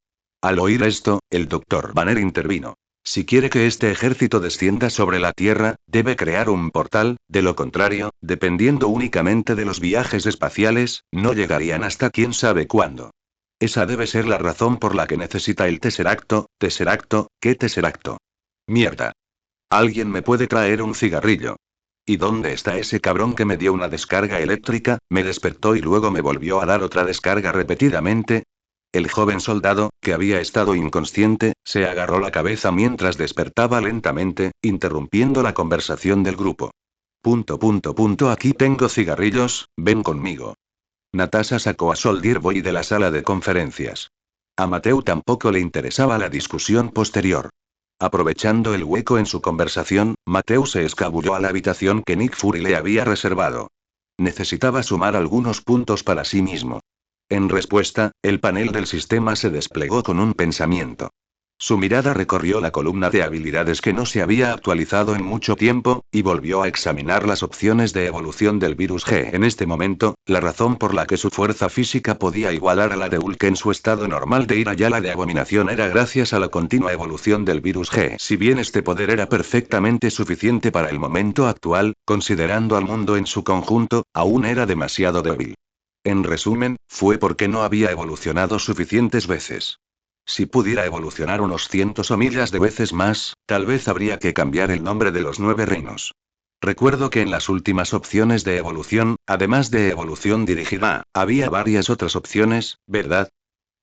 Al oír esto, el Dr. Banner intervino. Si quiere que este ejército descienda sobre la Tierra, debe crear un portal, de lo contrario, dependiendo únicamente de los viajes espaciales, no llegarían hasta quién sabe cuándo. Esa debe ser la razón por la que necesita el Tesseracto. ¿Tesseracto? ¿Qué Tesseracto? Mierda. ¿Alguien me puede traer un cigarrillo? ¿Y dónde está ese cabrón que me dio una descarga eléctrica? Me despertó y luego me volvió a dar otra descarga repetidamente. El joven soldado, que había estado inconsciente, se agarró la cabeza mientras despertaba lentamente, interrumpiendo la conversación del grupo. Aquí tengo cigarrillos, ven conmigo. Natasha sacó a Soldier Boy de la sala de conferencias. A Mateo tampoco le interesaba la discusión posterior. Aprovechando el hueco en su conversación, Mateo se escabulló a la habitación que Nick Fury le había reservado. Necesitaba sumar algunos puntos para sí mismo. En respuesta, el panel del sistema se desplegó con un pensamiento. Su mirada recorrió la columna de habilidades que no se había actualizado en mucho tiempo, y volvió a examinar las opciones de evolución del virus G. En este momento, la razón por la que su fuerza física podía igualar a la de Hulk en su estado normal de ira y a la de abominación era gracias a la continua evolución del virus G. Si bien este poder era perfectamente suficiente para el momento actual, considerando al mundo en su conjunto, aún era demasiado débil. En resumen, fue porque no había evolucionado suficientes veces. Si pudiera evolucionar unos cientos o miles de veces más, tal vez habría que cambiar el nombre de los 9 reinos. Recuerdo que en las últimas opciones de evolución, además de evolución dirigida, había varias otras opciones, ¿verdad?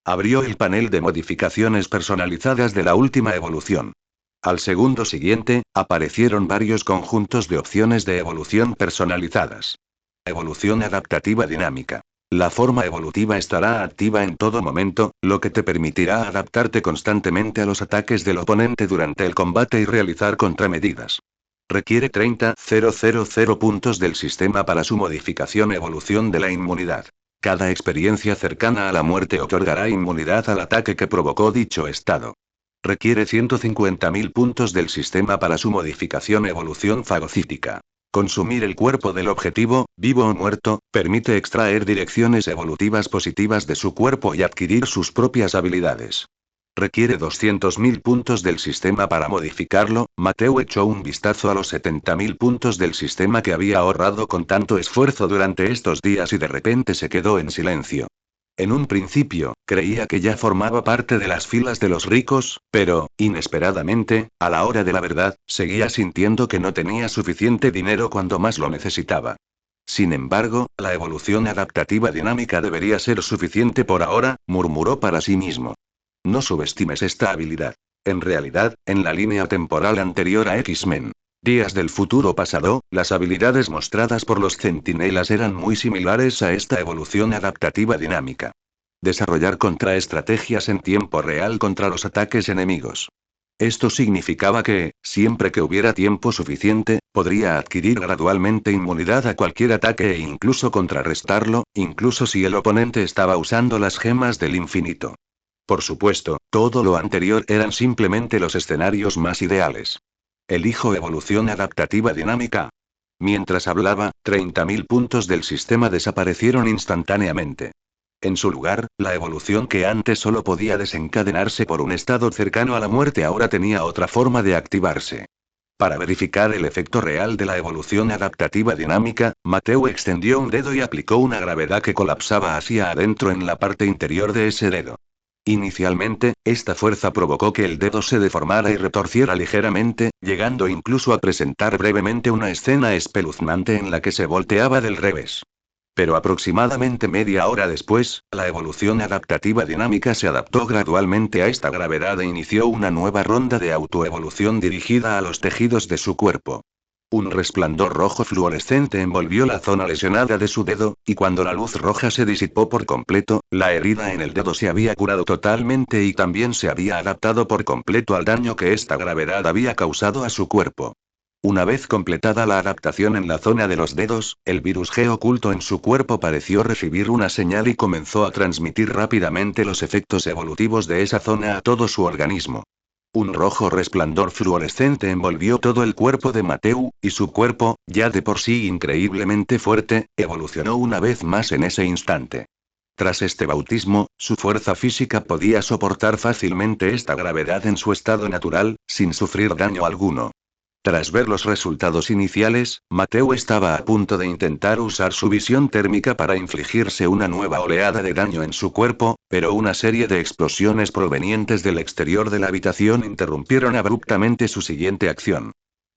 Abrió el panel de modificaciones personalizadas de la última evolución. Al segundo siguiente, aparecieron varios conjuntos de opciones de evolución personalizadas. Evolución adaptativa dinámica. La forma evolutiva estará activa en todo momento, lo que te permitirá adaptarte constantemente a los ataques del oponente durante el combate y realizar contramedidas. Requiere 30.000 puntos del sistema para su modificación evolución de la inmunidad. Cada experiencia cercana a la muerte otorgará inmunidad al ataque que provocó dicho estado. Requiere 150.000 puntos del sistema para su modificación evolución fagocítica. Consumir el cuerpo del objetivo, vivo o muerto, permite extraer direcciones evolutivas positivas de su cuerpo y adquirir sus propias habilidades. Requiere 200.000 puntos del sistema para modificarlo. Mateo echó un vistazo a los 70.000 puntos del sistema que había ahorrado con tanto esfuerzo durante estos días y de repente se quedó en silencio. En un principio, creía que ya formaba parte de las filas de los ricos, pero, inesperadamente, a la hora de la verdad, seguía sintiendo que no tenía suficiente dinero cuando más lo necesitaba. Sin embargo, la evolución adaptativa dinámica debería ser suficiente por ahora, murmuró para sí mismo. No subestimes esta habilidad. En realidad, en la línea temporal anterior a X-Men, Días del futuro pasado, las habilidades mostradas por los centinelas eran muy similares a esta evolución adaptativa dinámica. Desarrollar contraestrategias en tiempo real contra los ataques enemigos. Esto significaba que, siempre que hubiera tiempo suficiente, podría adquirir gradualmente inmunidad a cualquier ataque e incluso contrarrestarlo, incluso si el oponente estaba usando las gemas del infinito. Por supuesto, todo lo anterior eran simplemente los escenarios más ideales. Elijo evolución adaptativa dinámica. Mientras hablaba, 30.000 puntos del sistema desaparecieron instantáneamente. En su lugar, la evolución que antes solo podía desencadenarse por un estado cercano a la muerte ahora tenía otra forma de activarse. Para verificar el efecto real de la evolución adaptativa dinámica, Mateo extendió un dedo y aplicó una gravedad que colapsaba hacia adentro en la parte interior de ese dedo. Inicialmente, esta fuerza provocó que el dedo se deformara y retorciera ligeramente, llegando incluso a presentar brevemente una escena espeluznante en la que se volteaba del revés. Pero aproximadamente media hora después, la evolución adaptativa dinámica se adaptó gradualmente a esta gravedad e inició una nueva ronda de autoevolución dirigida a los tejidos de su cuerpo. Un resplandor rojo fluorescente envolvió la zona lesionada de su dedo, y cuando la luz roja se disipó por completo, la herida en el dedo se había curado totalmente y también se había adaptado por completo al daño que esta gravedad había causado a su cuerpo. Una vez completada la adaptación en la zona de los dedos, el virus G oculto en su cuerpo pareció recibir una señal y comenzó a transmitir rápidamente los efectos evolutivos de esa zona a todo su organismo. Un rojo resplandor fluorescente envolvió todo el cuerpo de Mateu, y su cuerpo, ya de por sí increíblemente fuerte, evolucionó una vez más en ese instante. Tras este bautismo, su fuerza física podía soportar fácilmente esta gravedad en su estado natural, sin sufrir daño alguno. Tras ver los resultados iniciales, Mateo estaba a punto de intentar usar su visión térmica para infligirse una nueva oleada de daño en su cuerpo, pero una serie de explosiones provenientes del exterior de la habitación interrumpieron abruptamente su siguiente acción.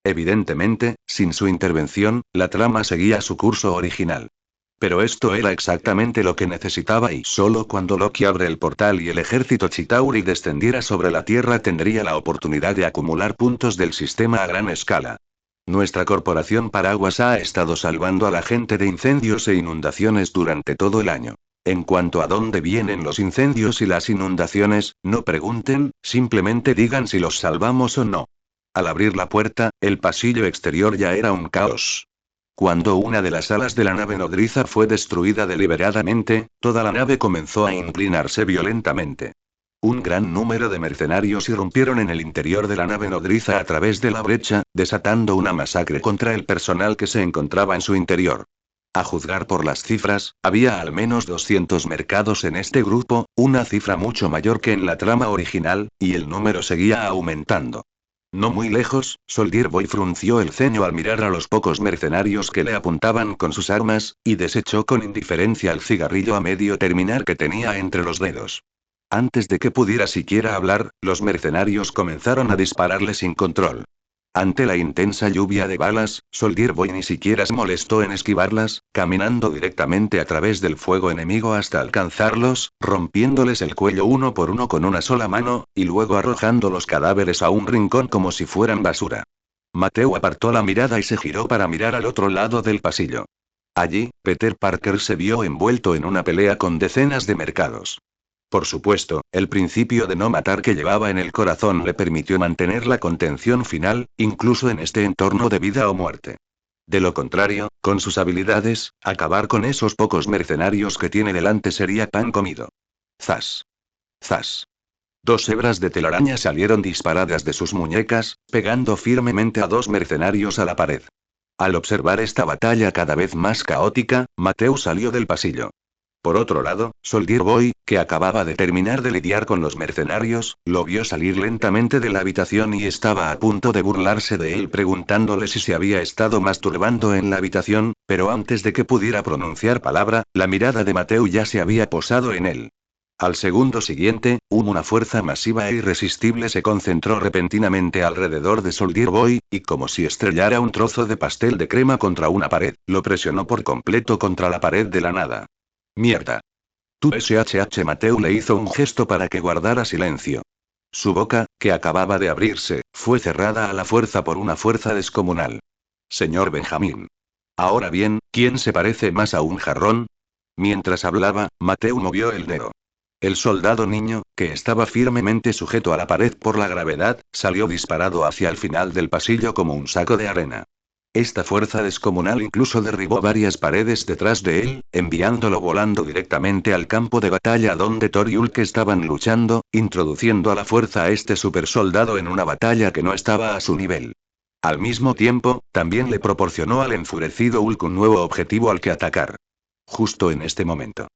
Evidentemente, sin su intervención, la trama seguía su curso original. Pero esto era exactamente lo que necesitaba y solo cuando Loki abre el portal y el ejército Chitauri descendiera sobre la Tierra tendría la oportunidad de acumular puntos del sistema a gran escala. Nuestra corporación Paraguas ha estado salvando a la gente de incendios e inundaciones durante todo el año. En cuanto a dónde vienen los incendios y las inundaciones, no pregunten, simplemente digan si los salvamos o no. Al abrir la puerta, el pasillo exterior ya era un caos. Cuando una de las alas de la nave nodriza fue destruida deliberadamente, toda la nave comenzó a inclinarse violentamente. Un gran número de mercenarios irrumpieron en el interior de la nave nodriza a través de la brecha, desatando una masacre contra el personal que se encontraba en su interior. A juzgar por las cifras, había al menos 200 mercados en este grupo, una cifra mucho mayor que en la trama original, y el número seguía aumentando. No muy lejos, Soldier Boy frunció el ceño al mirar a los pocos mercenarios que le apuntaban con sus armas, y desechó con indiferencia el cigarrillo a medio terminar que tenía entre los dedos. Antes de que pudiera siquiera hablar, los mercenarios comenzaron a dispararle sin control. Ante la intensa lluvia de balas, Soldier Boy ni siquiera se molestó en esquivarlas, caminando directamente a través del fuego enemigo hasta alcanzarlos, rompiéndoles el cuello uno por uno con una sola mano, y luego arrojando los cadáveres a un rincón como si fueran basura. Mateo apartó la mirada y se giró para mirar al otro lado del pasillo. Allí, Peter Parker se vio envuelto en una pelea con decenas de mercados. Por supuesto, el principio de no matar que llevaba en el corazón le permitió mantener la contención final, incluso en este entorno de vida o muerte. De lo contrario, con sus habilidades, acabar con esos pocos mercenarios que tiene delante sería pan comido. Zas. Zas. 2 hebras de telaraña salieron disparadas de sus muñecas, pegando firmemente a 2 mercenarios a la pared. Al observar esta batalla cada vez más caótica, Mateo salió del pasillo. Por otro lado, Soldier Boy, que acababa de terminar de lidiar con los mercenarios, lo vio salir lentamente de la habitación y estaba a punto de burlarse de él preguntándole si se había estado masturbando en la habitación, pero antes de que pudiera pronunciar palabra, la mirada de Mateo ya se había posado en él. Al segundo siguiente, una fuerza masiva e irresistible se concentró repentinamente alrededor de Soldier Boy, y como si estrellara un trozo de pastel de crema contra una pared, lo presionó por completo contra la pared de la nada. Mierda. Tu SHH Mateo le hizo un gesto para que guardara silencio. Su boca, que acababa de abrirse, fue cerrada a la fuerza por una fuerza descomunal. Señor Benjamín. Ahora bien, ¿quién se parece más a un jarrón? Mientras hablaba, Mateo movió el dedo. El soldado niño, que estaba firmemente sujeto a la pared por la gravedad, salió disparado hacia el final del pasillo como un saco de arena. Esta fuerza descomunal incluso derribó varias paredes detrás de él, enviándolo volando directamente al campo de batalla donde Thor y Hulk estaban luchando, introduciendo a la fuerza a este supersoldado en una batalla que no estaba a su nivel. Al mismo tiempo, también le proporcionó al enfurecido Hulk un nuevo objetivo al que atacar. Justo en este momento.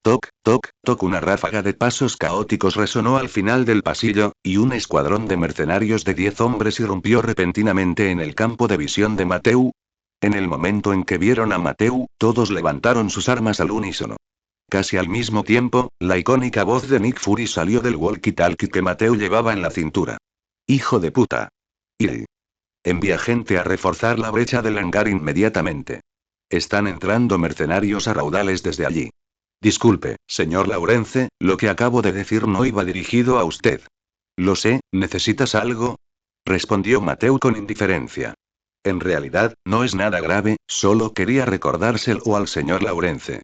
Toc, toc, toc. Una ráfaga de pasos caóticos resonó al final del pasillo, y un escuadrón de mercenarios de 10 hombres irrumpió repentinamente en el campo de visión de Mateu. En el momento en que vieron a Mateu, todos levantaron sus armas al unísono. Casi al mismo tiempo, la icónica voz de Nick Fury salió del walkie-talkie que Mateu llevaba en la cintura. ¡Hijo de puta! Y envía gente a reforzar la brecha del hangar inmediatamente. Están entrando mercenarios a raudales desde allí. Disculpe, señor Laurence, lo que acabo de decir no iba dirigido a usted. Lo sé, ¿necesitas algo? Respondió Mateu con indiferencia. En realidad, no es nada grave, solo quería recordárselo al señor Laurence.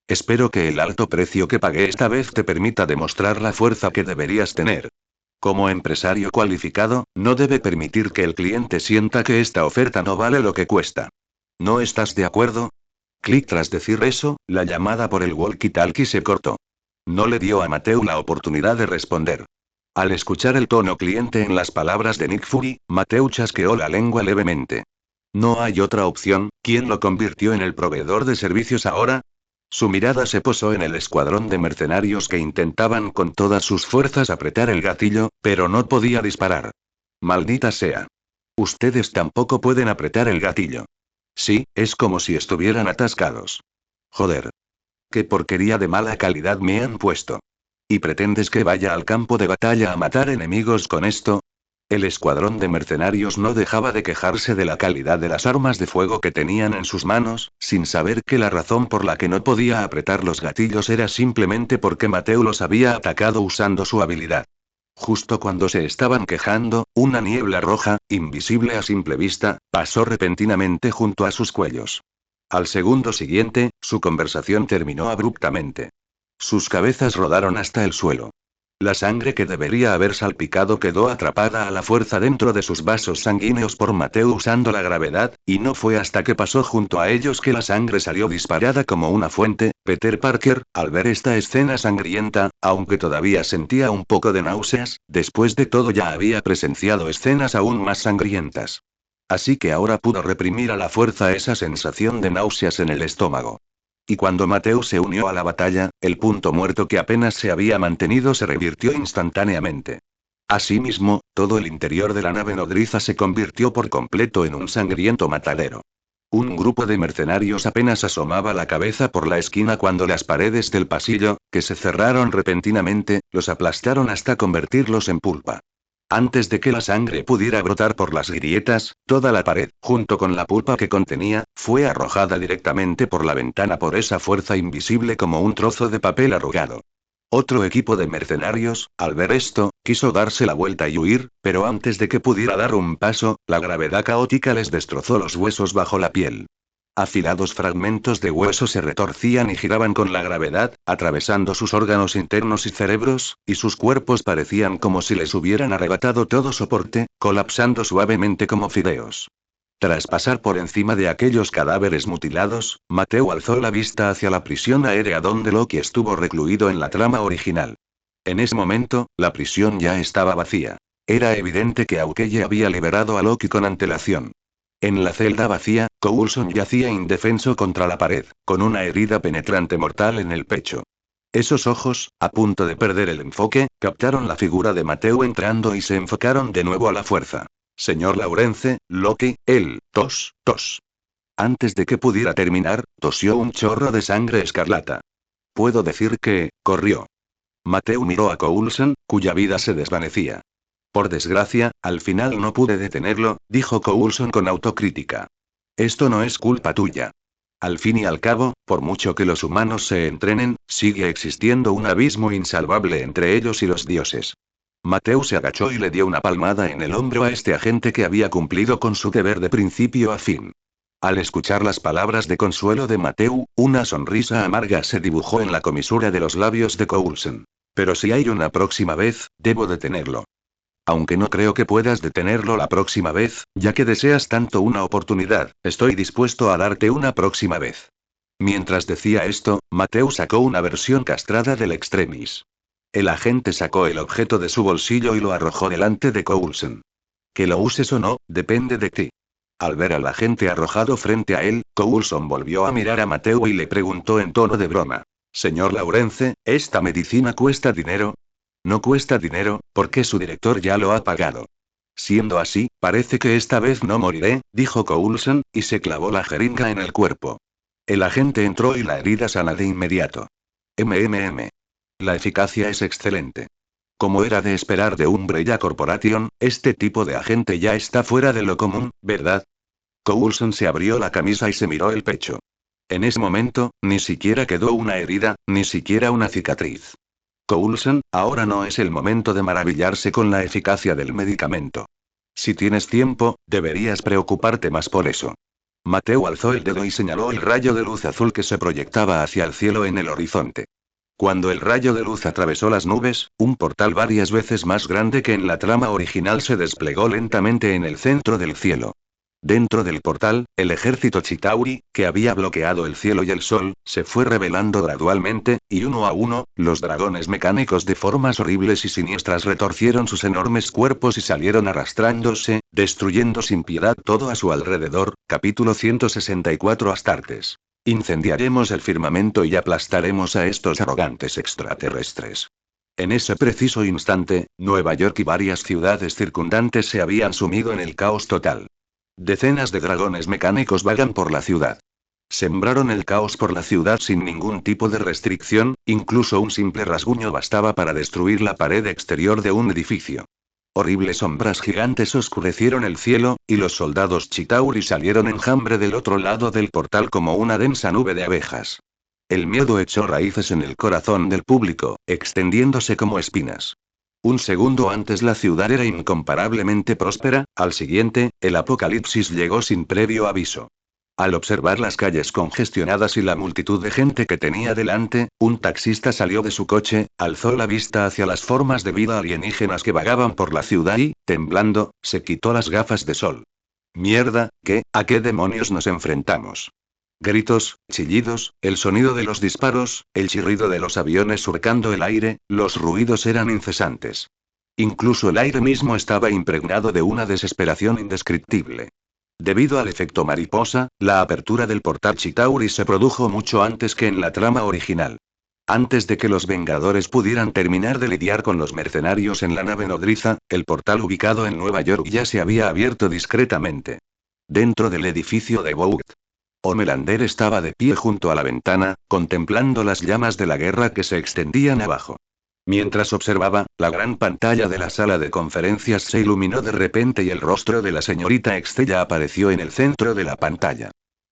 Espero que el alto precio que pagué esta vez te permita demostrar la fuerza que deberías tener. Como empresario cualificado, no debe permitir que el cliente sienta que esta oferta no vale lo que cuesta. ¿No estás de acuerdo? Clic. Tras decir eso, la llamada por el walkie-talkie se cortó. No le dio a Mateu la oportunidad de responder. Al escuchar el tono cliente en las palabras de Nick Fury, Mateu chasqueó la lengua levemente. No hay otra opción. ¿Quién lo convirtió en el proveedor de servicios ahora? Su mirada se posó en el escuadrón de mercenarios que intentaban con todas sus fuerzas apretar el gatillo, pero no podía disparar. Maldita sea. Ustedes tampoco pueden apretar el gatillo. Sí, es como si estuvieran atascados. Joder. Qué porquería de mala calidad me han puesto. ¿Y pretendes que vaya al campo de batalla a matar enemigos con esto? El escuadrón de mercenarios no dejaba de quejarse de la calidad de las armas de fuego que tenían en sus manos, sin saber que la razón por la que no podía apretar los gatillos era simplemente porque Mateu los había atacado usando su habilidad. Justo cuando se estaban quejando, una niebla roja, invisible a simple vista, pasó repentinamente junto a sus cuellos. Al segundo siguiente, su conversación terminó abruptamente. Sus cabezas rodaron hasta el suelo. La sangre que debería haber salpicado quedó atrapada a la fuerza dentro de sus vasos sanguíneos por Mateu usando la gravedad, y no fue hasta que pasó junto a ellos que la sangre salió disparada como una fuente. Peter Parker, al ver esta escena sangrienta, aunque todavía sentía un poco de náuseas, después de todo ya había presenciado escenas aún más sangrientas. Así que ahora pudo reprimir a la fuerza esa sensación de náuseas en el estómago. Y cuando Mateu se unió a la batalla, el punto muerto que apenas se había mantenido se revirtió instantáneamente. Asimismo, todo el interior de la nave nodriza se convirtió por completo en un sangriento matadero. Un grupo de mercenarios apenas asomaba la cabeza por la esquina cuando las paredes del pasillo, que se cerraron repentinamente, los aplastaron hasta convertirlos en pulpa. Antes de que la sangre pudiera brotar por las grietas, toda la pared, junto con la pulpa que contenía, fue arrojada directamente por la ventana por esa fuerza invisible como un trozo de papel arrugado. Otro equipo de mercenarios, al ver esto, quiso darse la vuelta y huir, pero antes de que pudiera dar un paso, la gravedad caótica les destrozó los huesos bajo la piel. Afilados fragmentos de hueso se retorcían y giraban con la gravedad, atravesando sus órganos internos y cerebros, y sus cuerpos parecían como si les hubieran arrebatado todo soporte, colapsando suavemente como fideos. Tras pasar por encima de aquellos cadáveres mutilados, Mateu alzó la vista hacia la prisión aérea donde Loki estuvo recluido en la trama original. En ese momento, la prisión ya estaba vacía. Era evidente que Aukeye había liberado a Loki con antelación. En la celda vacía, Coulson yacía indefenso contra la pared, con una herida penetrante mortal en el pecho. Esos ojos, a punto de perder el enfoque, captaron la figura de Mateu entrando y se enfocaron de nuevo a la fuerza. Señor Laurence, Loki, él, tos, tos. Antes de que pudiera terminar, tosió un chorro de sangre escarlata. Puedo decir que, corrió. Mateu miró a Coulson, cuya vida se desvanecía. Por desgracia, al final no pude detenerlo, dijo Coulson con autocrítica. Esto no es culpa tuya. Al fin y al cabo, por mucho que los humanos se entrenen, sigue existiendo un abismo insalvable entre ellos y los dioses. Mateu se agachó y le dio una palmada en el hombro a este agente que había cumplido con su deber de principio a fin. Al escuchar las palabras de consuelo de Mateu, una sonrisa amarga se dibujó en la comisura de los labios de Coulson. Pero si hay una próxima vez, debo detenerlo. Aunque no creo que puedas detenerlo la próxima vez, ya que deseas tanto una oportunidad, estoy dispuesto a darte una próxima vez. Mientras decía esto, Mateu sacó una versión castrada del Extremis. El agente sacó el objeto de su bolsillo y lo arrojó delante de Coulson. Que lo uses o no, depende de ti. Al ver al agente arrojado frente a él, Coulson volvió a mirar a Mateu y le preguntó en tono de broma. Señor Laurence, ¿esta medicina cuesta dinero? No cuesta dinero, porque su director ya lo ha pagado. Siendo así, parece que esta vez no moriré, dijo Coulson, y se clavó la jeringa en el cuerpo. El agente entró y la herida sana de inmediato. MMM. La eficacia es excelente. Como era de esperar de Umbrella Corporation, este tipo de agente ya está fuera de lo común, ¿verdad? Coulson se abrió la camisa y se miró el pecho. En ese momento, ni siquiera quedó una herida, ni siquiera una cicatriz. Coulson, ahora no es el momento de maravillarse con la eficacia del medicamento. Si tienes tiempo, deberías preocuparte más por eso. Mateo alzó el dedo y señaló el rayo de luz azul que se proyectaba hacia el cielo en el horizonte. Cuando el rayo de luz atravesó las nubes, un portal varias veces más grande que en la trama original se desplegó lentamente en el centro del cielo. Dentro del portal, el ejército Chitauri, que había bloqueado el cielo y el sol, se fue revelando gradualmente, y uno a uno, los dragones mecánicos de formas horribles y siniestras retorcieron sus enormes cuerpos y salieron arrastrándose, destruyendo sin piedad todo a su alrededor. Capítulo 164 Astartes. Incendiaremos el firmamento y aplastaremos a estos arrogantes extraterrestres. En ese preciso instante, Nueva York y varias ciudades circundantes se habían sumido en el caos total. Decenas de dragones mecánicos vagan por la ciudad. Sembraron el caos por la ciudad sin ningún tipo de restricción, incluso un simple rasguño bastaba para destruir la pared exterior de un edificio. Horribles sombras gigantes oscurecieron el cielo, y los soldados Chitauri salieron enjambre del otro lado del portal como una densa nube de abejas. El miedo echó raíces en el corazón del público, extendiéndose como espinas. Un segundo antes la ciudad era incomparablemente próspera, al siguiente, el apocalipsis llegó sin previo aviso. Al observar las calles congestionadas y la multitud de gente que tenía delante, un taxista salió de su coche, alzó la vista hacia las formas de vida alienígenas que vagaban por la ciudad y, temblando, se quitó las gafas de sol. Mierda, ¿a qué demonios nos enfrentamos? Gritos, chillidos, el sonido de los disparos, el chirrido de los aviones surcando el aire, los ruidos eran incesantes. Incluso el aire mismo estaba impregnado de una desesperación indescriptible. Debido al efecto mariposa, la apertura del portal Chitauri se produjo mucho antes que en la trama original. Antes de que los Vengadores pudieran terminar de lidiar con los mercenarios en la nave nodriza, el portal ubicado en Nueva York ya se había abierto discretamente. Dentro del edificio de Vought, Homelander estaba de pie junto a la ventana, contemplando las llamas de la guerra que se extendían abajo. Mientras observaba, la gran pantalla de la sala de conferencias se iluminó de repente y el rostro de la señorita Extella apareció en el centro de la pantalla.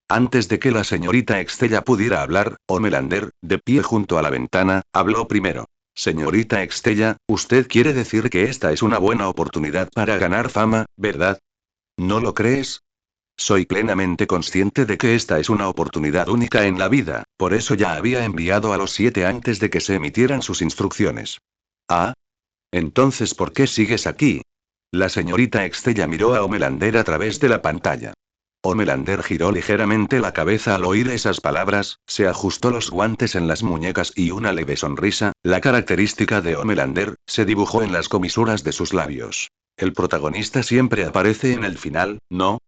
Antes de que la señorita Extella pudiera hablar, Homelander, de pie junto a la ventana, habló primero. Señorita Extella, usted quiere decir que esta es una buena oportunidad para ganar fama, ¿verdad? ¿No lo crees? Soy plenamente consciente de que esta es una oportunidad única en la vida, por eso ya había enviado a los 7 antes de que se emitieran sus instrucciones. Ah. Entonces, ¿por qué sigues aquí? La señorita Extella miró a Homelander a través de la pantalla. Homelander giró ligeramente la cabeza al oír esas palabras, se ajustó los guantes en las muñecas y una leve sonrisa, la característica de Homelander, se dibujó en las comisuras de sus labios. El protagonista siempre aparece en el final, ¿no?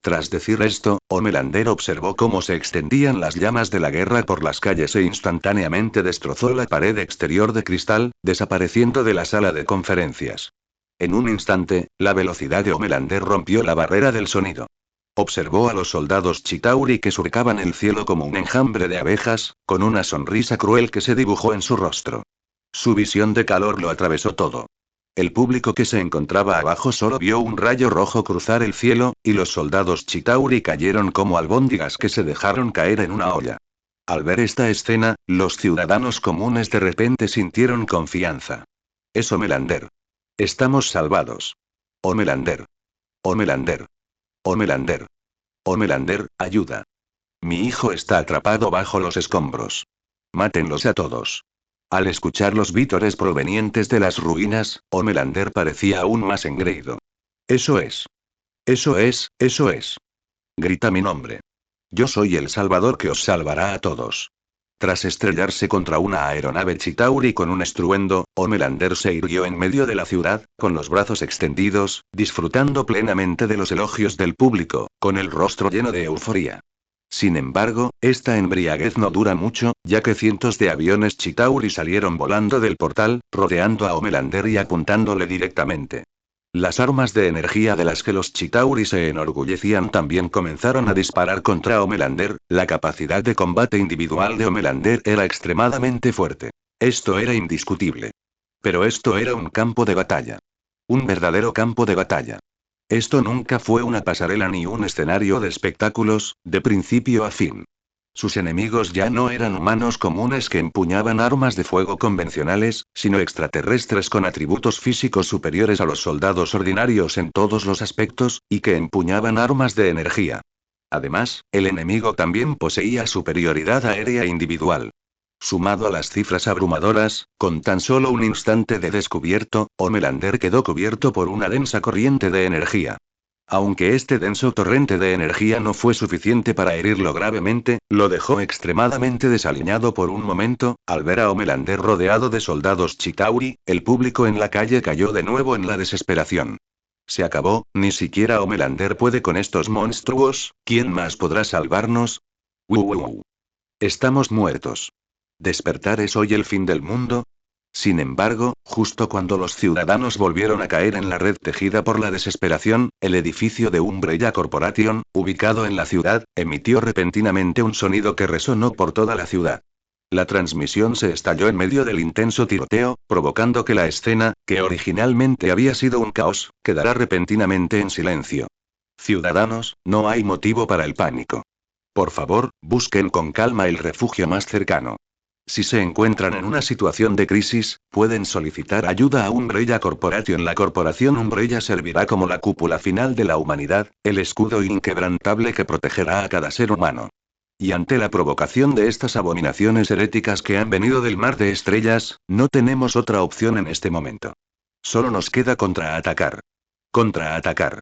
Tras decir esto, Homelander observó cómo se extendían las llamas de la guerra por las calles e instantáneamente destrozó la pared exterior de cristal, desapareciendo de la sala de conferencias. En un instante, la velocidad de Homelander rompió la barrera del sonido. Observó a los soldados Chitauri que surcaban el cielo como un enjambre de abejas, con una sonrisa cruel que se dibujó en su rostro. Su visión de calor lo atravesó todo. El público que se encontraba abajo solo vio un rayo rojo cruzar el cielo, y los soldados Chitauri cayeron como albóndigas que se dejaron caer en una olla. Al ver esta escena, los ciudadanos comunes de repente sintieron confianza. Es Homelander. Estamos salvados. Homelander. Homelander. Homelander. Homelander, ayuda. Mi hijo está atrapado bajo los escombros. Mátenlos a todos. Al escuchar los vítores provenientes de las ruinas, Homelander parecía aún más engreído. Eso es. Eso es, eso es. Grita mi nombre. Yo soy el Salvador que os salvará a todos. Tras estrellarse contra una aeronave Chitauri con un estruendo, Homelander se irguió en medio de la ciudad, con los brazos extendidos, disfrutando plenamente de los elogios del público, con el rostro lleno de euforia. Sin embargo, esta embriaguez no dura mucho, ya que cientos de aviones Chitauri salieron volando del portal, rodeando a Homelander y apuntándole directamente. Las armas de energía de las que los Chitauri se enorgullecían también comenzaron a disparar contra Homelander. La capacidad de combate individual de Homelander era extremadamente fuerte. Esto era indiscutible. Pero esto era un campo de batalla. Un verdadero campo de batalla. Esto nunca fue una pasarela ni un escenario de espectáculos, de principio a fin. Sus enemigos ya no eran humanos comunes que empuñaban armas de fuego convencionales, sino extraterrestres con atributos físicos superiores a los soldados ordinarios en todos los aspectos, y que empuñaban armas de energía. Además, el enemigo también poseía superioridad aérea individual. Sumado a las cifras abrumadoras, con tan solo un instante de descubierto, Homelander quedó cubierto por una densa corriente de energía. Aunque este denso torrente de energía no fue suficiente para herirlo gravemente, lo dejó extremadamente desaliñado por un momento. Al ver a Homelander rodeado de soldados Chitauri, el público en la calle cayó de nuevo en la desesperación. Se acabó, ni siquiera Homelander puede con estos monstruos. ¿Quién más podrá salvarnos? Estamos muertos. ¿Despertar es hoy el fin del mundo? Sin embargo, justo cuando los ciudadanos volvieron a caer en la red tejida por la desesperación, el edificio de Umbrella Corporation, ubicado en la ciudad, emitió repentinamente un sonido que resonó por toda la ciudad. La transmisión se estalló en medio del intenso tiroteo, provocando que la escena, que originalmente había sido un caos, quedara repentinamente en silencio. Ciudadanos, no hay motivo para el pánico. Por favor, busquen con calma el refugio más cercano. Si se encuentran en una situación de crisis, pueden solicitar ayuda a Umbrella Corporation. La corporación Umbrella servirá como la cúpula final de la humanidad, el escudo inquebrantable que protegerá a cada ser humano. Y ante la provocación de estas abominaciones heréticas que han venido del mar de estrellas, no tenemos otra opción en este momento. Solo nos queda contraatacar. Contraatacar.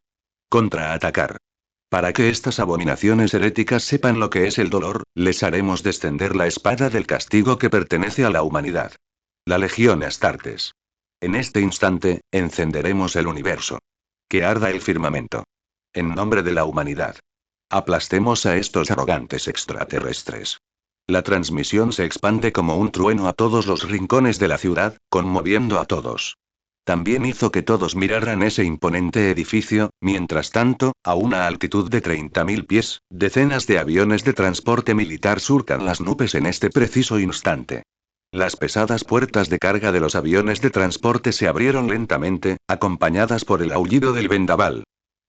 Contraatacar. Para que estas abominaciones heréticas sepan lo que es el dolor, les haremos descender la espada del castigo que pertenece a la humanidad. La Legión Astartes. En este instante, encenderemos el universo. Que arda el firmamento. En nombre de la humanidad. Aplastemos a estos arrogantes extraterrestres. La transmisión se expande como un trueno a todos los rincones de la ciudad, conmoviendo a todos. También hizo que todos miraran ese imponente edificio. Mientras tanto, a una altitud de 30.000 pies, decenas de aviones de transporte militar surcan las nubes en este preciso instante. Las pesadas puertas de carga de los aviones de transporte se abrieron lentamente, acompañadas por el aullido del vendaval.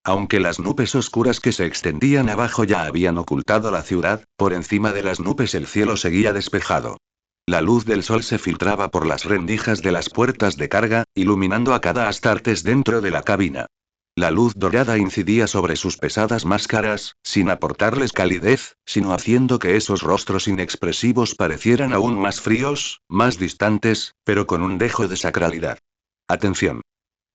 Aunque las nubes oscuras que se extendían abajo ya habían ocultado la ciudad, por encima de las nubes el cielo seguía despejado. La luz del sol se filtraba por las rendijas de las puertas de carga, iluminando a cada Astartes dentro de la cabina. La luz dorada incidía sobre sus pesadas máscaras, sin aportarles calidez, sino haciendo que esos rostros inexpresivos parecieran aún más fríos, más distantes, pero con un dejo de sacralidad. Atención.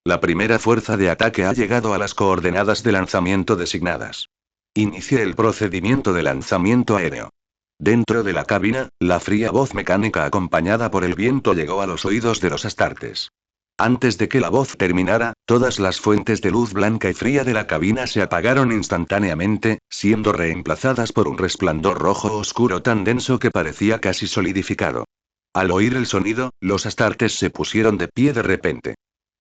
La primera fuerza de ataque ha llegado a las coordenadas de lanzamiento designadas. Inicie el procedimiento de lanzamiento aéreo. Dentro de la cabina, la fría voz mecánica acompañada por el viento llegó a los oídos de los Astartes. Antes de que la voz terminara, todas las fuentes de luz blanca y fría de la cabina se apagaron instantáneamente, siendo reemplazadas por un resplandor rojo oscuro tan denso que parecía casi solidificado. Al oír el sonido, los Astartes se pusieron de pie de repente.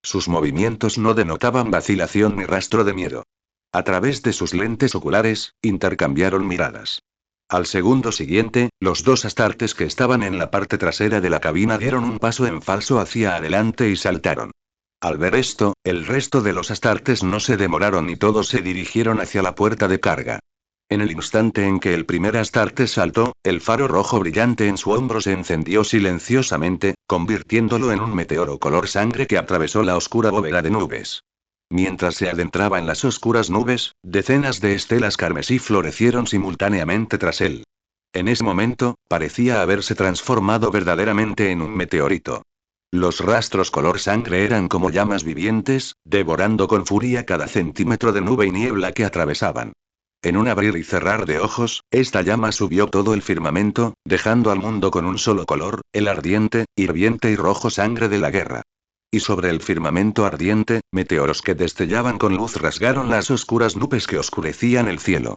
Sus movimientos no denotaban vacilación ni rastro de miedo. A través de sus lentes oculares, intercambiaron miradas. Al segundo siguiente, los dos Astartes que estaban en la parte trasera de la cabina dieron un paso en falso hacia adelante y saltaron. Al ver esto, el resto de los Astartes no se demoraron y todos se dirigieron hacia la puerta de carga. En el instante en que el primer Astarte saltó, el faro rojo brillante en su hombro se encendió silenciosamente, convirtiéndolo en un meteoro color sangre que atravesó la oscura bóveda de nubes. Mientras se adentraba en las oscuras nubes, decenas de estelas carmesí florecieron simultáneamente tras él. En ese momento, parecía haberse transformado verdaderamente en un meteorito. Los rastros color sangre eran como llamas vivientes, devorando con furia cada centímetro de nube y niebla que atravesaban. En un abrir y cerrar de ojos, esta llama subió todo el firmamento, dejando al mundo con un solo color, el ardiente, hirviente y rojo sangre de la guerra. Y sobre el firmamento ardiente, meteoros que destellaban con luz rasgaron las oscuras nubes que oscurecían el cielo.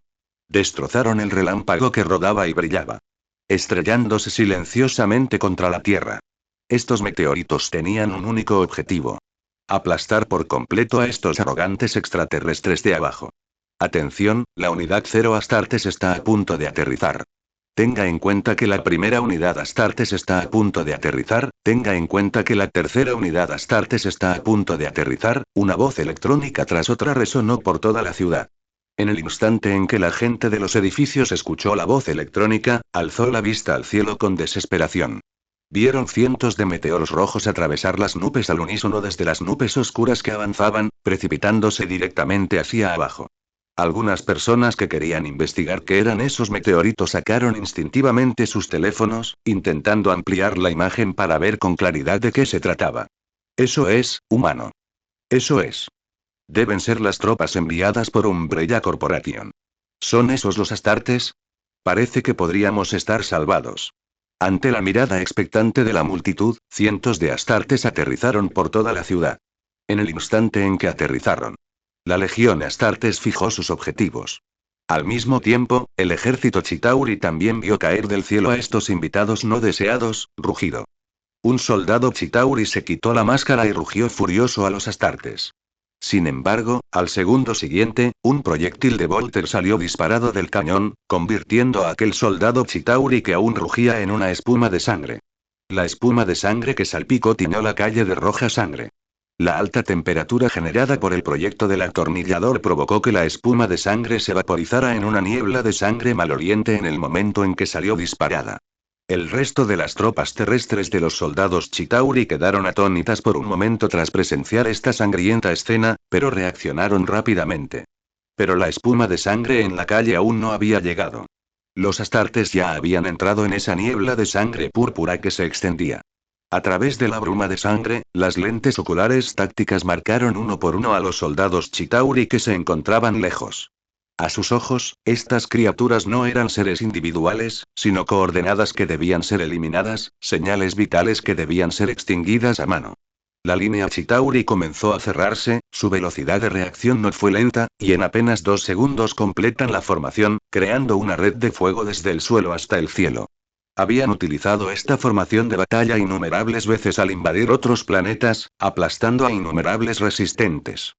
Destrozaron el relámpago que rodaba y brillaba, estrellándose silenciosamente contra la Tierra. Estos meteoritos tenían un único objetivo: aplastar por completo a estos arrogantes extraterrestres de abajo. Atención, la unidad 0 Astartes está a punto de aterrizar. Tenga en cuenta que la primera unidad Astartes está a punto de aterrizar, tenga en cuenta que la tercera unidad Astartes está a punto de aterrizar. Una voz electrónica tras otra resonó por toda la ciudad. En el instante en que la gente de los edificios escuchó la voz electrónica, alzó la vista al cielo con desesperación. Vieron cientos de meteoros rojos atravesar las nubes al unísono desde las nubes oscuras que avanzaban, precipitándose directamente hacia abajo. Algunas personas que querían investigar qué eran esos meteoritos sacaron instintivamente sus teléfonos, intentando ampliar la imagen para ver con claridad de qué se trataba. Eso es, humano. Eso es. Deben ser las tropas enviadas por Umbrella Corporation. ¿Son esos los Astartes? Parece que podríamos estar salvados. Ante la mirada expectante de la multitud, cientos de Astartes aterrizaron por toda la ciudad. En el instante en que aterrizaron, la Legión Astartes fijó sus objetivos. Al mismo tiempo, el ejército Chitauri también vio caer del cielo a estos invitados no deseados. Rugido. Un soldado Chitauri se quitó la máscara y rugió furioso a los Astartes. Sin embargo, al segundo siguiente, un proyectil de Volter salió disparado del cañón, convirtiendo a aquel soldado Chitauri que aún rugía en una espuma de sangre. La espuma de sangre que salpicó tiñó la calle de roja sangre. La alta temperatura generada por el proyecto del atornillador provocó que la espuma de sangre se vaporizara en una niebla de sangre maloliente en el momento en que salió disparada. El resto de las tropas terrestres de los soldados Chitauri quedaron atónitas por un momento tras presenciar esta sangrienta escena, pero reaccionaron rápidamente. Pero la espuma de sangre en la calle aún no había llegado. Los Astartes ya habían entrado en esa niebla de sangre púrpura que se extendía. A través de la bruma de sangre, las lentes oculares tácticas marcaron uno por uno a los soldados Chitauri que se encontraban lejos. A sus ojos, estas criaturas no eran seres individuales, sino coordenadas que debían ser eliminadas, señales vitales que debían ser extinguidas a mano. La línea Chitauri comenzó a cerrarse, su velocidad de reacción no fue lenta, y en apenas 2 segundos completan la formación, creando una red de fuego desde el suelo hasta el cielo. Habían utilizado esta formación de batalla innumerables veces al invadir otros planetas, aplastando a innumerables resistentes.